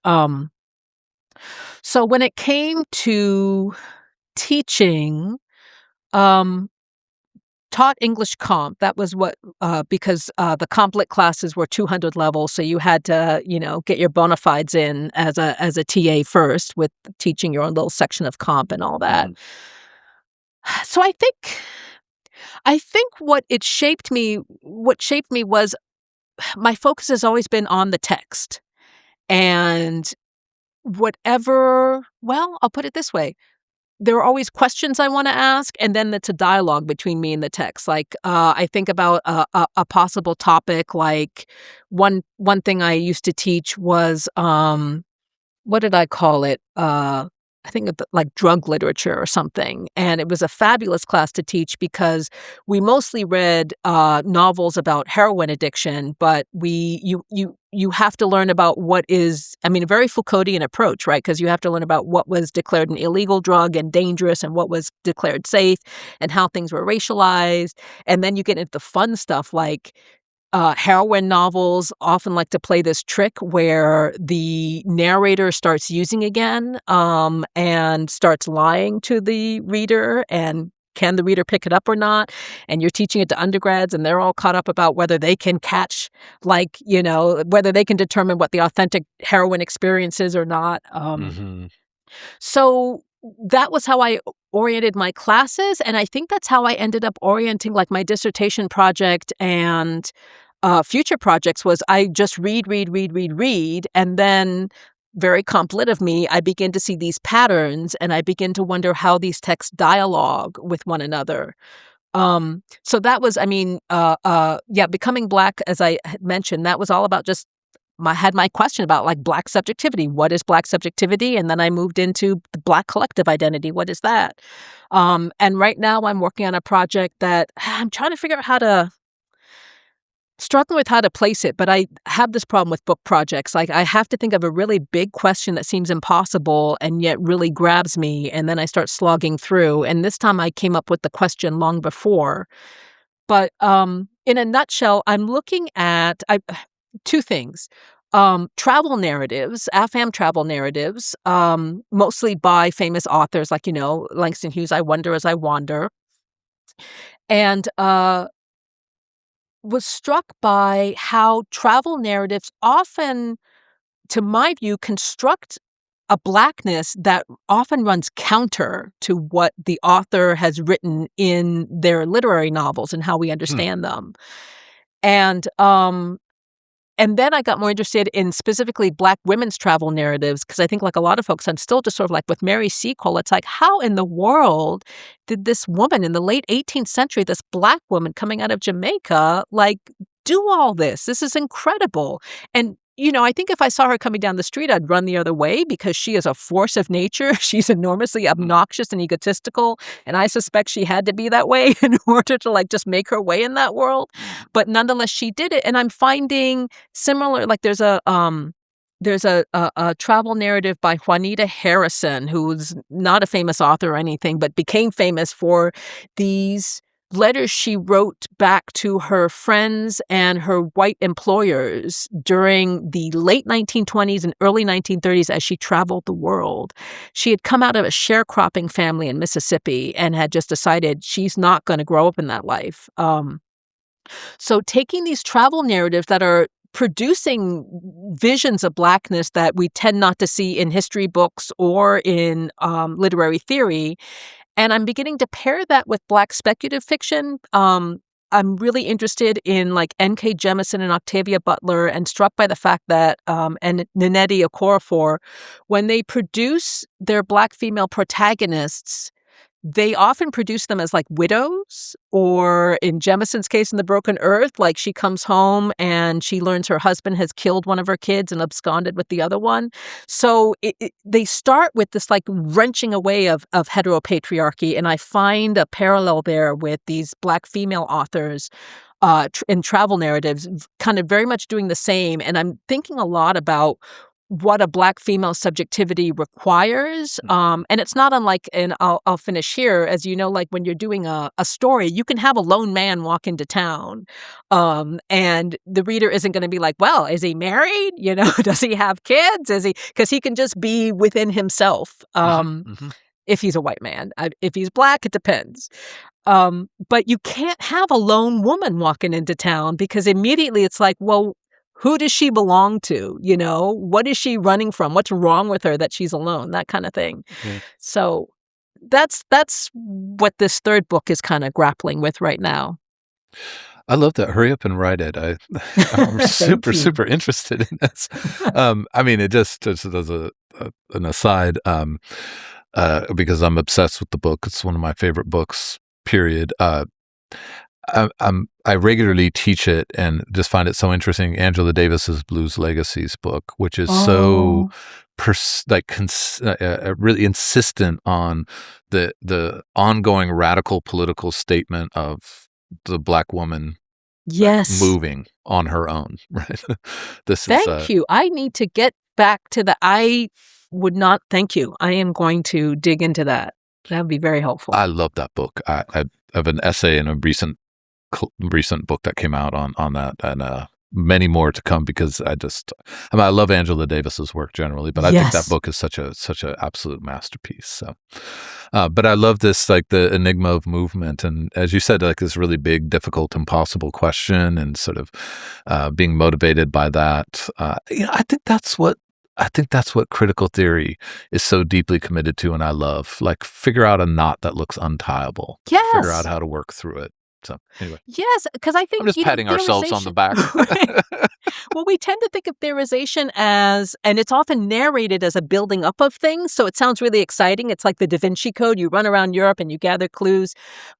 So when it came to teaching, um, taught English comp. That was what because the complet classes were 200 levels, so you had to, get your bona fides in as a TA first with teaching your own little section of comp and all that. Mhm. So I think what shaped me was my focus has always been on the text. And I'll put it this way. There are always questions I wanna ask, and then it's a dialogue between me and the text. Like, I think about a possible topic, like, one thing I used to teach was, what did I call it? I think of like drug literature or something, and it was a fabulous class to teach because we mostly read novels about heroin addiction, but you have to learn about what is, I mean, a very Foucauldian approach, right? Because you have to learn about what was declared an illegal drug and dangerous, and what was declared safe, and how things were racialized, and then you get into the fun stuff like heroine novels often like to play this trick where the narrator starts using again, and starts lying to the reader, and can the reader pick it up or not? And you're teaching it to undergrads, and they're all caught up about whether they can catch, like, whether they can determine what the authentic heroin experience is or not. Mhm. So that was how I oriented my classes, and I think that's how I ended up orienting, like, my dissertation project and, future projects was I just read, read, read, read, read, and then very complit of me, I begin to see these patterns, and I begin to wonder how these texts dialogue with one another. So that was, I mean, yeah, becoming Black, as I had mentioned, that was all about just my question about, like, Black subjectivity. What is Black subjectivity? And then I moved into the Black collective identity. What is that? And right now I'm working on a project that I'm trying to figure out struggling with how to place it, but I have this problem with book projects. Like, I have to think of a really big question that seems impossible and yet really grabs me, and then I start slogging through. And this time I came up with the question long before. But, in a nutshell, I'm looking at 2 things. Travel narratives, AFAM travel narratives, mostly by famous authors like, Langston Hughes' I Wonder as I Wander, and, was struck by how travel narratives often, to my view, construct a Blackness that often runs counter to what the author has written in their literary novels and how we Hmm. understand them. And then I got more interested in specifically Black women's travel narratives because I think, like a lot of folks, I'm still just sort of like with Mary Seacole, it's like, how in the world did this woman in the late 18th century, this Black woman coming out of Jamaica, like, do all this? This is incredible. And, I think if I saw her coming down the street, I'd run the other way because she is a force of nature. She's enormously Mm. obnoxious and egotistical. And I suspect she had to be that way in order to, like, just make her way in that world. But nonetheless, she did it. And I'm finding similar, like, there's there's a travel narrative by Juanita Harrison, who's not a famous author or anything, but became famous for these letters she wrote back to her friends and her white employers during the late 1920s and early 1930s as she traveled the world. She had come out of a sharecropping family in Mississippi and had just decided she's not going to grow up in that life. So taking these travel narratives that are producing visions of Blackness that we tend not to see in history books or in literary theory, and I'm beginning to pair that with Black speculative fiction. I'm really interested in like N.K. Jemisin and Octavia Butler, and struck by the fact that and Nnedi Okorafor, when they produce their Black female protagonists, they often produce them as like widows, or in Jemison's case in The Broken Earth, like she comes home and she learns her husband has killed one of her kids and absconded with the other one. So they start with this like wrenching away of heteropatriarchy, and I find a parallel there with these Black female authors in travel narratives, kind of very much doing the same. And I'm thinking a lot about what a Black female subjectivity requires. And it's not unlike, and I'll finish here, as you know, like when you're doing a story, you can have a lone man walk into town. And the reader isn't going to be like, well, is he married? You know, does he have kids? Because he can just be within himself. If he's a white man. If he's Black, it depends. But you can't have a lone woman walking into town, because immediately it's like, well, who does she belong to? You know, what is she running from? What's wrong with her that she's alone? That kind of thing. Yeah. So that's what this third book is kind of grappling with right now. I love that. Hurry up and write it. I'm super interested in this. I mean, it just as an aside, because I'm obsessed with the book. It's one of my favorite books, period. I regularly teach it and just find it so interesting. Angela Davis's Blues Legacies book, which is so really insistent on the ongoing radical political statement of the Black woman moving on her own. Right. Thank you. I need to get back to the. Thank you. I am going to dig into that. That would be very helpful. I love that book. I have an essay in a recent book that came out on that, and many more to come, because I love Angela Davis's work generally, but I think that book is such a absolute masterpiece. So, but I love this, like the enigma of movement, and as you said, like this really big, difficult, impossible question, and sort of being motivated by that. I think that's what critical theory is so deeply committed to, and I love, like, figure out a knot that looks untiable. Yes. Figure out how to work through it. So anyway. Yes, because I think I'm just patting ourselves on the back. Well, we tend to think of theorization as, and it's often narrated as a building up of things, so it sounds really exciting. It's like the Da Vinci Code. You run around Europe and you gather clues.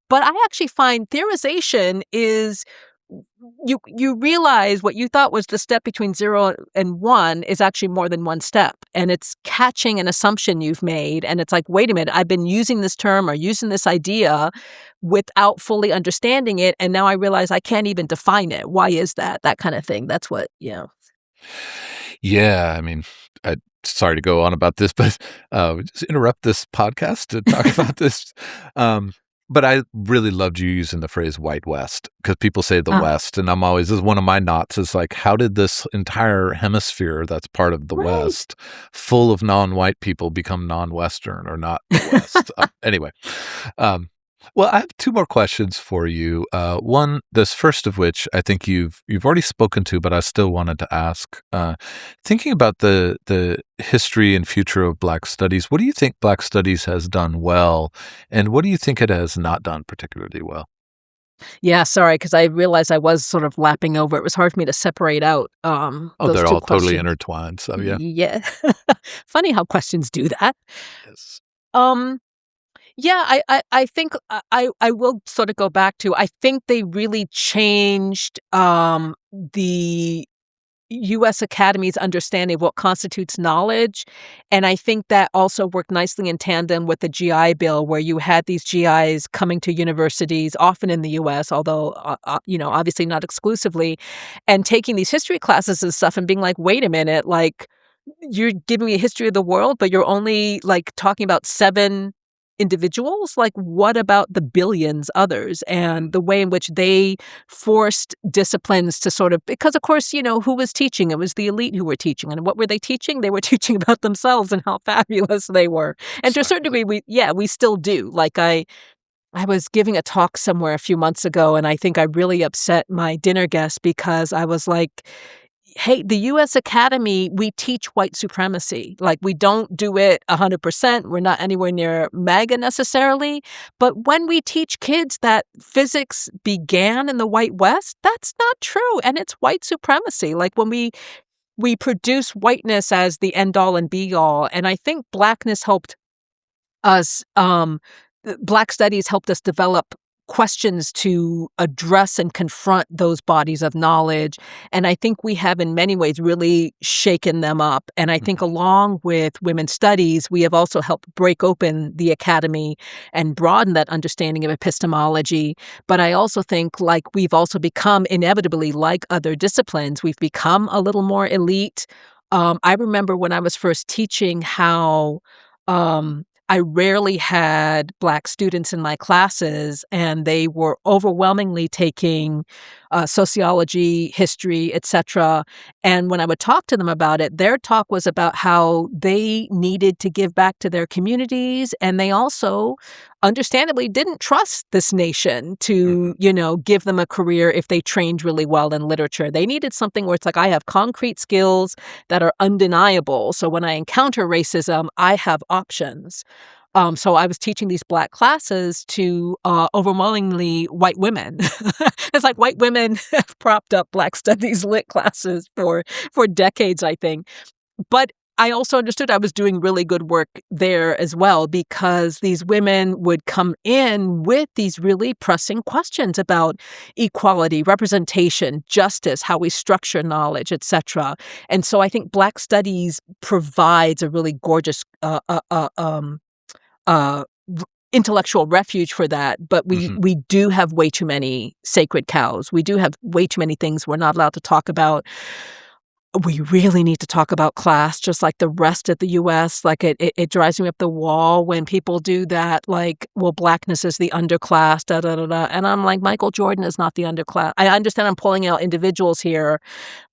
But I actually find theorization is, you realize what you thought was the step between 0 and 1 is actually more than one step. And it's catching an assumption you've made. And it's like, wait a minute, I've been using this term or using this idea without fully understanding it. And now I realize I can't even define it. Why is that? That kind of thing. That's what, Yeah, I mean, sorry to go on about this, but just interrupt this podcast to talk about this. But I really loved you using the phrase white West, because people say the West, and I'm always, this is one of my knots, is like, how did this entire hemisphere that's part of the West, full of non-white people, become non-Western or not the West? Anyway, well, I have two more questions for you. One, this first of which I think you've already spoken to, but I still wanted to ask. Thinking about the history and future of Black studies, what do you think Black studies has done well, and what do you think it has not done particularly well? Yeah, sorry, because I realized I was sort of lapping over. It was hard for me to separate out those they're two all questions. Totally intertwined. So yeah. Yeah. Funny how questions do that. Yes. Yeah, I think I will sort of go back to, I think they really changed the U.S. Academy's understanding of what constitutes knowledge. And I think that also worked nicely in tandem with the GI Bill, where you had these GIs coming to universities, often in the U.S., although, obviously not exclusively, and taking these history classes and stuff and being like, wait a minute, like, you're giving me a history of the world, but you're only, like, talking about 7 individuals? Like, what about the billions others and the way in which they forced disciplines to sort of because, of course, who was teaching? It was the elite who were teaching, and what were they teaching? They were teaching about themselves and how fabulous they were, and to a certain Exactly. degree, we still do. Like, I was giving a talk somewhere a few months ago, and I think I really upset my dinner guest because I was like, "Hey, the US Academy, we teach white supremacy. Like, we don't do it 100%. We're not anywhere near MAGA necessarily. But when we teach kids that physics began in the white West, that's not true. And it's white supremacy. Like, when we produce whiteness as the end all and be all. And I think blackness helped us Black studies helped us develop questions to address and confront those bodies of knowledge, and I think we have in many ways really shaken them up, and I think Mhm. along with women's studies, we have also helped break open the academy and broaden that understanding of epistemology, but I also think, like, we've also become inevitably, like other disciplines, we've become a little more elite. I remember when I was first teaching how, I rarely had Black students in my classes, and they were overwhelmingly taking sociology, history, etc. And when I would talk to them about it, their talk was about how they needed to give back to their communities, and they also understandably didn't trust this nation Mhm. to, give them a career if they trained really well in literature. They needed something where it's like, I have concrete skills that are undeniable. So when I encounter racism, I have options. So I was teaching these Black classes to overwhelmingly white women. It's like white women have propped up Black studies lit classes for decades, I think. But I also understood I was doing really good work there as well because these women would come in with these really pressing questions about equality, representation, justice, how we structure knowledge, etc. And so I think Black studies provides a really gorgeous uh, intellectual refuge for that, but we Mhm. we do have way too many sacred cows. We do have way too many things we're not allowed to talk about. We really need to talk about class just like the rest of the US. Like, it drives me up the wall when people do that, like, "Well, Blackness is the underclass, da, da, da, da," and I'm like, "Michael Jordan is not the underclass." I understand I'm pulling out individuals here,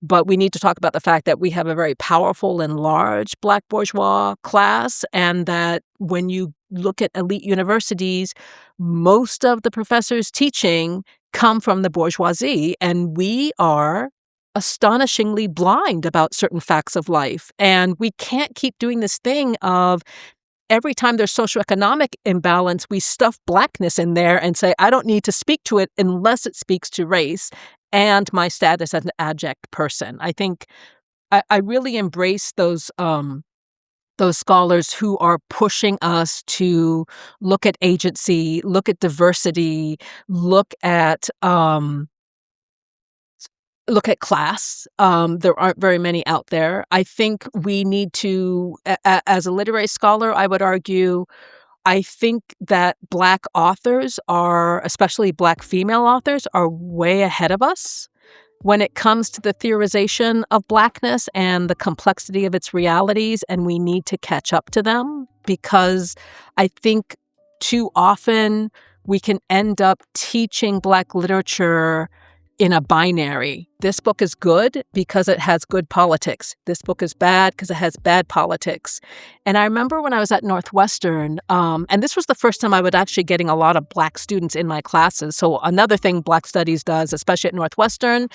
but we need to talk about the fact that we have a very powerful and large Black bourgeois class, and that when you look at elite universities, most of the professors teaching come from the bourgeoisie, and we are astonishingly blind about certain facts of life. And we can't keep doing this thing of every time there's socioeconomic imbalance, we stuff Blackness in there and say, I don't need to speak to it unless it speaks to race and my status as an abject person. I think I really embrace those scholars who are pushing us to look at agency, look at diversity, look at class. There aren't very many out there. I think we need to, as a literary scholar, I would argue, I think that Black authors are, especially Black female authors, are way ahead of us when it comes to the theorization of Blackness and the complexity of its realities, and we need to catch up to them because I think too often we can end up teaching Black literature in a binary. This book is good because it has good politics. This book is bad because it has bad politics. And I remember when I was at Northwestern, and this was the first time I was actually getting a lot of Black students in my classes. So another thing Black Studies does, especially at Northwestern,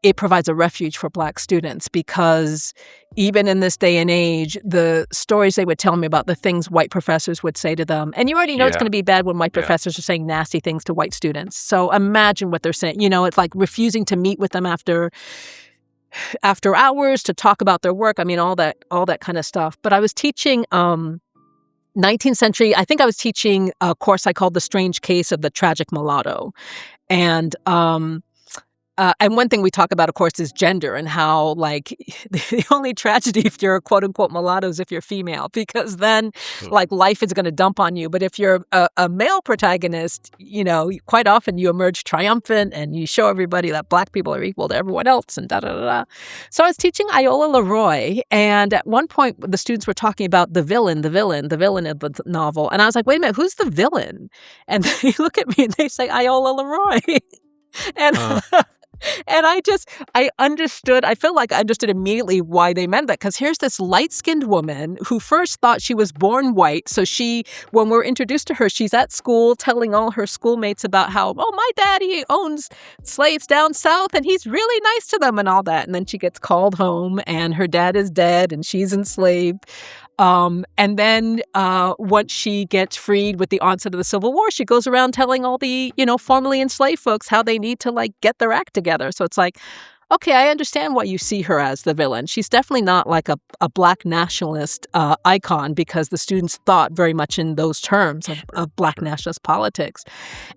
it provides a refuge for Black students because even in this day and age, the stories they would tell me about the things white professors would say to them. And you already know it's Yeah. going to be bad when white Yeah. professors are saying nasty things to white students. So imagine what they're saying. It's like refusing to meet with them after hours to talk about their work. I mean, all that kind of stuff. But I was teaching 19th century. I think I was teaching a course I called The Strange Case of the Tragic Mulatto. And and one thing we talk about, of course, is gender and how, like, the only tragedy if you're a quote-unquote mulatto is if you're female, because then, like, life is going to dump on you. But if you're a male protagonist, quite often you emerge triumphant and you show everybody that Black people are equal to everyone else and da-da-da-da. So I was teaching Iola Leroy, and at one point the students were talking about the villain of the novel. And I was like, wait a minute, who's the villain? And they look at me and they say, Iola Leroy. And and I understood, I feel like I understood immediately why they meant that, because here's this light-skinned woman who first thought she was born white. So when we're introduced to her, she's at school telling all her schoolmates about how, oh, my daddy owns slaves down south and he's really nice to them and all that. And then she gets called home and her dad is dead and she's enslaved. And then once she gets freed with the onset of the Civil War, she goes around telling all the, formerly enslaved folks how they need to, like, get their act together. So it's like, okay, I understand why you see her as the villain. She's definitely not like a Black nationalist icon, because the students thought very much in those terms of Black nationalist politics.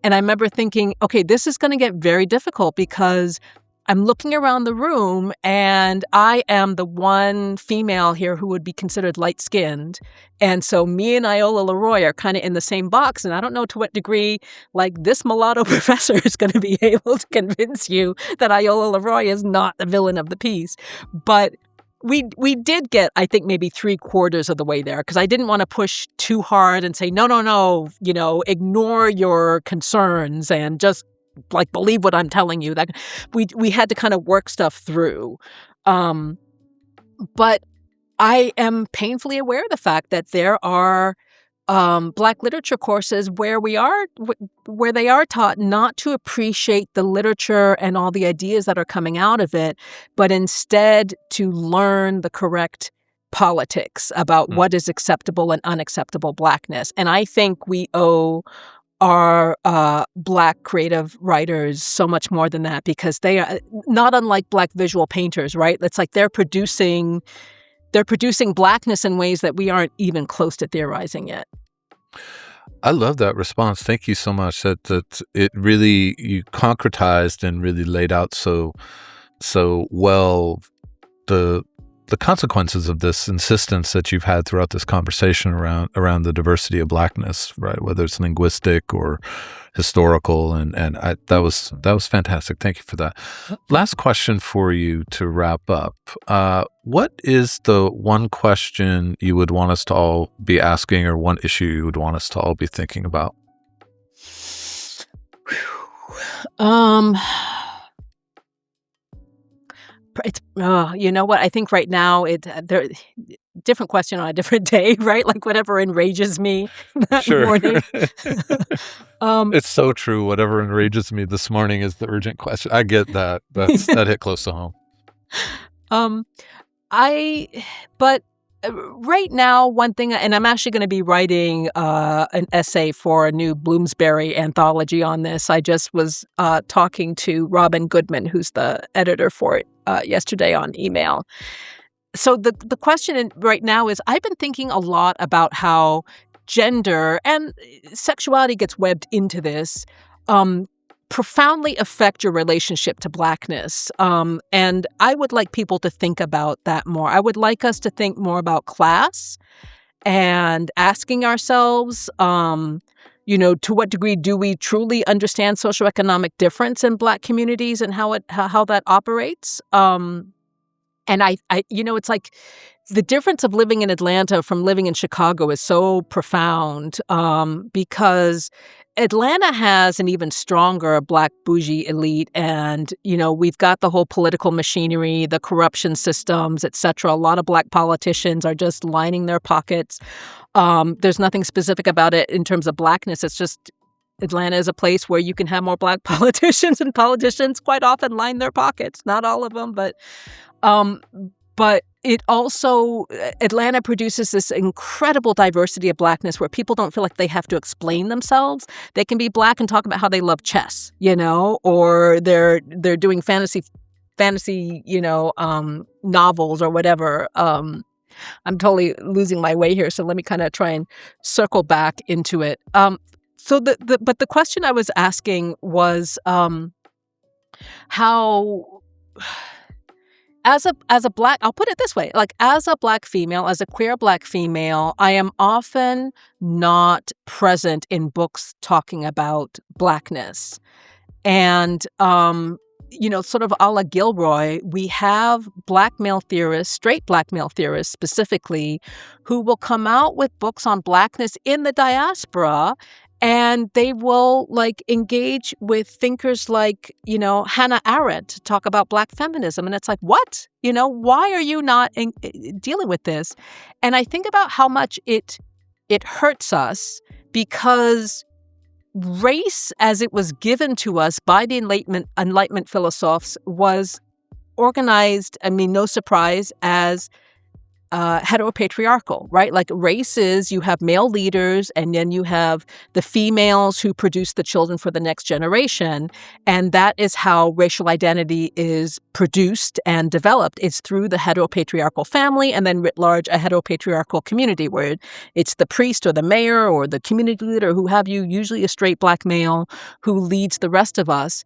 And I remember thinking, okay, this is going to get very difficult, because I'm looking around the room and I am the one female here who would be considered light-skinned. And so me and Iola Leroy are kind of in the same box. And I don't know to what degree, like, this mulatto professor is going to be able to convince you that Iola Leroy is not the villain of the piece. But we did get, I think, maybe 3/4 of the way there, because I didn't want to push too hard and say, no, ignore your concerns and just, like, believe what I'm telling you. That we had to kind of work stuff through. But I am painfully aware of the fact that there are Black literature courses where they are taught not to appreciate the literature and all the ideas that are coming out of it, but instead to learn the correct politics about what is acceptable and unacceptable Blackness. And I think we owe our Black creative writers so much more than that, because they are not unlike Black visual painters, right? It's like they're producing Blackness in ways that we aren't even close to theorizing yet. I love that response. Thank you so much. That it really, you concretized and really laid out so well the consequences of this insistence that you've had throughout this conversation around the diversity of Blackness, right? Whether it's linguistic or historical, and that was fantastic. Thank you for that. Last question for you to wrap up. What is the one question you would want us to all be asking, or one issue you would want us to all be thinking about? It's you know what? I think right now there different question on a different day, right? Like whatever enrages me that morning. It's so true. Whatever enrages me this morning is the urgent question. I get that. That hit close to home. But right now, one thing, and I'm actually going to be writing an essay for a new Bloomsbury anthology on this. I just was talking to Robin Goodman, who's the editor for it, yesterday on email. So the question right now is, I've been thinking a lot about how gender and sexuality gets webbed into this, profoundly affect your relationship to Blackness. And I would like people to think about that more. I would like us to think more about class and asking ourselves, to what degree do we truly understand socioeconomic difference in Black communities and how that operates? And I it's like the difference of living in Atlanta from living in Chicago is so profound, because Atlanta has an even stronger Black bougie elite, and we've got the whole political machinery, the corruption systems, et cetera. A lot of Black politicians are just lining their pockets. There's nothing specific about it in terms of Blackness. It's just Atlanta is a place where you can have more Black politicians, and politicians quite often line their pockets. Not all of them, but it also, Atlanta produces this incredible diversity of Blackness where people don't feel like they have to explain themselves. They can be Black and talk about how they love chess, or they're doing fantasy, novels or whatever. I'm totally losing my way here, so let me kind of try and circle back into it. But the question I was asking was, how as a Black, I'll put it this way, like, as a Black female, as a queer Black female, I am often not present in books talking about Blackness. And, sort of a la Gilroy, we have Black male theorists, straight Black male theorists specifically, who will come out with books on Blackness in the diaspora, and they will, like, engage with thinkers like, Hannah Arendt to talk about Black feminism. And it's like, what? Why are you not dealing with this? And I think about how much it hurts us because race, as it was given to us by the Enlightenment philosophers, was organized, no surprise, as heteropatriarchal, right? Like, race is, you have male leaders, and then you have the females who produce the children for the next generation. And that is how racial identity is produced and developed. It's through the heteropatriarchal family, and then writ large, a heteropatriarchal community where it's the priest or the mayor or the community leader, who have you, usually a straight Black male, who leads the rest of us.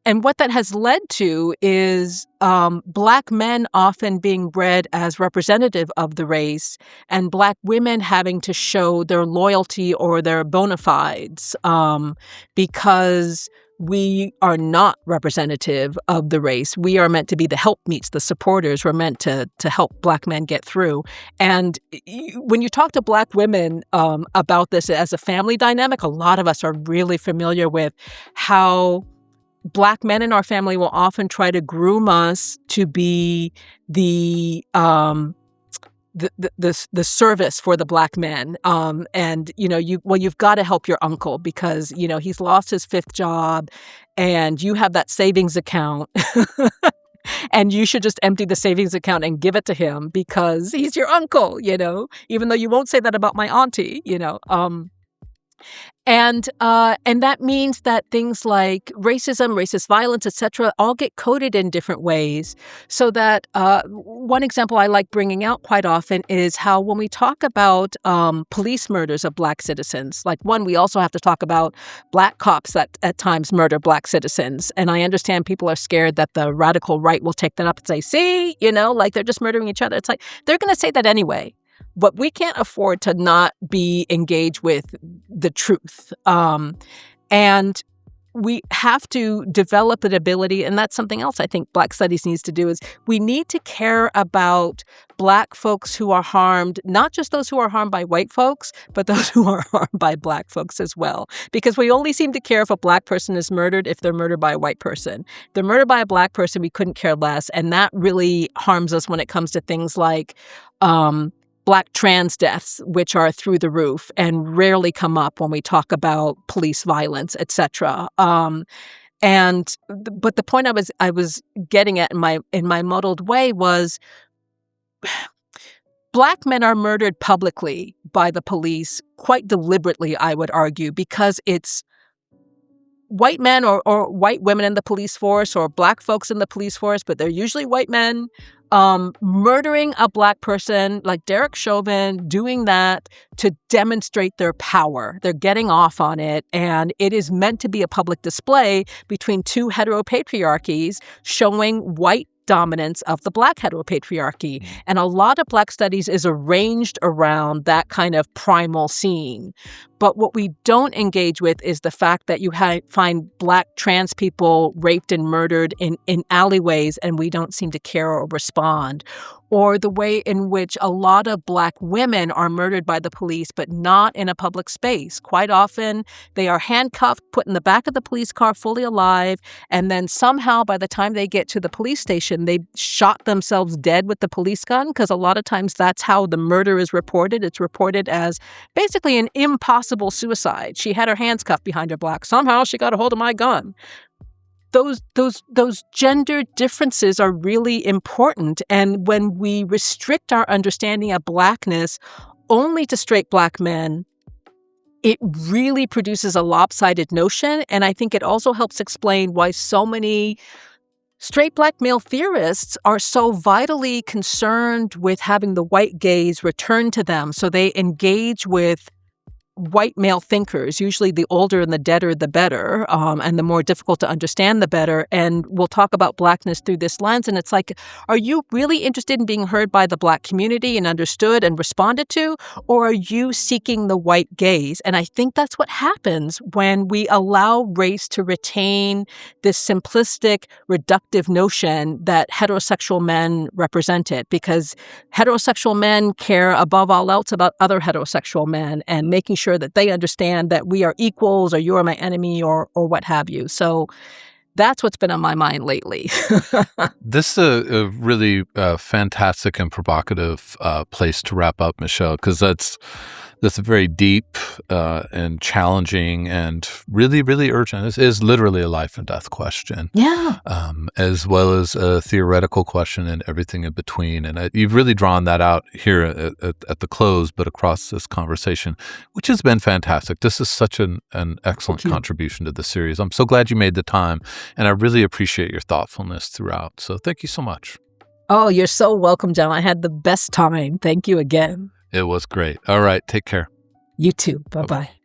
And what that has led to is Black men often being bred as representative of the race, and Black women having to show their loyalty or their bona fides because we are not representative of the race. We are meant to be the helpmeets, the supporters. We're meant to help Black men get through. And when you talk to Black women about this as a family dynamic, a lot of us are really familiar with how Black men in our family will often try to groom us to be the service for the Black men. You've got to help your uncle because, he's lost his fifth job and you have that savings account and you should just empty the savings account and give it to him because he's your uncle, even though you won't say that about my auntie, And that means that things like racism, racist violence, etc., all get coded in different ways. So that one example I like bringing out quite often is how when we talk about police murders of Black citizens, like we also have to talk about Black cops that at times murder Black citizens. And I understand people are scared that the radical right will take that up and say, see, like they're just murdering each other. It's like they're going to say that anyway. But we can't afford to not be engaged with the truth. And we have to develop an ability, and that's something else I think Black Studies needs to do, is we need to care about Black folks who are harmed, not just those who are harmed by white folks, but those who are harmed by Black folks as well. Because we only seem to care if a Black person is murdered if they're murdered by a white person. If they're murdered by a Black person, we couldn't care less. And that really harms us when it comes to things like Black trans deaths, which are through the roof and rarely come up when we talk about police violence, etc. But the point I was getting at in my muddled way was Black men are murdered publicly by the police quite deliberately, I would argue, because it's white men or white women in the police force or Black folks in the police force, but they're usually white men, murdering a Black person like Derek Chauvin, doing that to demonstrate their power. They're getting off on it, and it is meant to be a public display between two heteropatriarchies showing white dominance of the Black heteropatriarchy. And a lot of Black studies is arranged around that kind of primal scene. But what we don't engage with is the fact that you find Black trans people raped and murdered in alleyways, and we don't seem to care or respond. Or the way in which a lot of Black women are murdered by the police, but not in a public space. Quite often, they are handcuffed, put in the back of the police car fully alive, and then somehow by the time they get to the police station, they shot themselves dead with the police gun, because a lot of times that's how the murder is reported. It's reported as basically an impossible suicide. She had her hands cuffed behind her back. Somehow she got a hold of my gun. Those gender differences are really important. And when we restrict our understanding of Blackness only to straight Black men, it really produces a lopsided notion. And I think it also helps explain why so many straight Black male theorists are so vitally concerned with having the white gaze return to them. So they engage with white male thinkers, usually the older and the deader, the better, and the more difficult to understand, the better. And we'll talk about Blackness through this lens. And it's like, are you really interested in being heard by the Black community and understood and responded to? Or are you seeking the white gaze? And I think that's what happens when we allow race to retain this simplistic, reductive notion that heterosexual men represent it, because heterosexual men care above all else about other heterosexual men and making sure that they understand that we are equals, or you're my enemy, or what have you. So that's what's been on my mind lately. This is a really fantastic and provocative place to wrap up, Michelle, because that's a very deep and challenging and really, really urgent. This is literally a life and death question. Yeah. As well as a theoretical question and everything in between. And you've really drawn that out here at the close, but across this conversation, which has been fantastic. This is such an excellent contribution to the series. I'm so glad you made the time, and I really appreciate your thoughtfulness throughout. So thank you so much. Oh, you're so welcome, John. I had the best time. Thank you again. It was great. All right. Take care. You too. Bye-bye.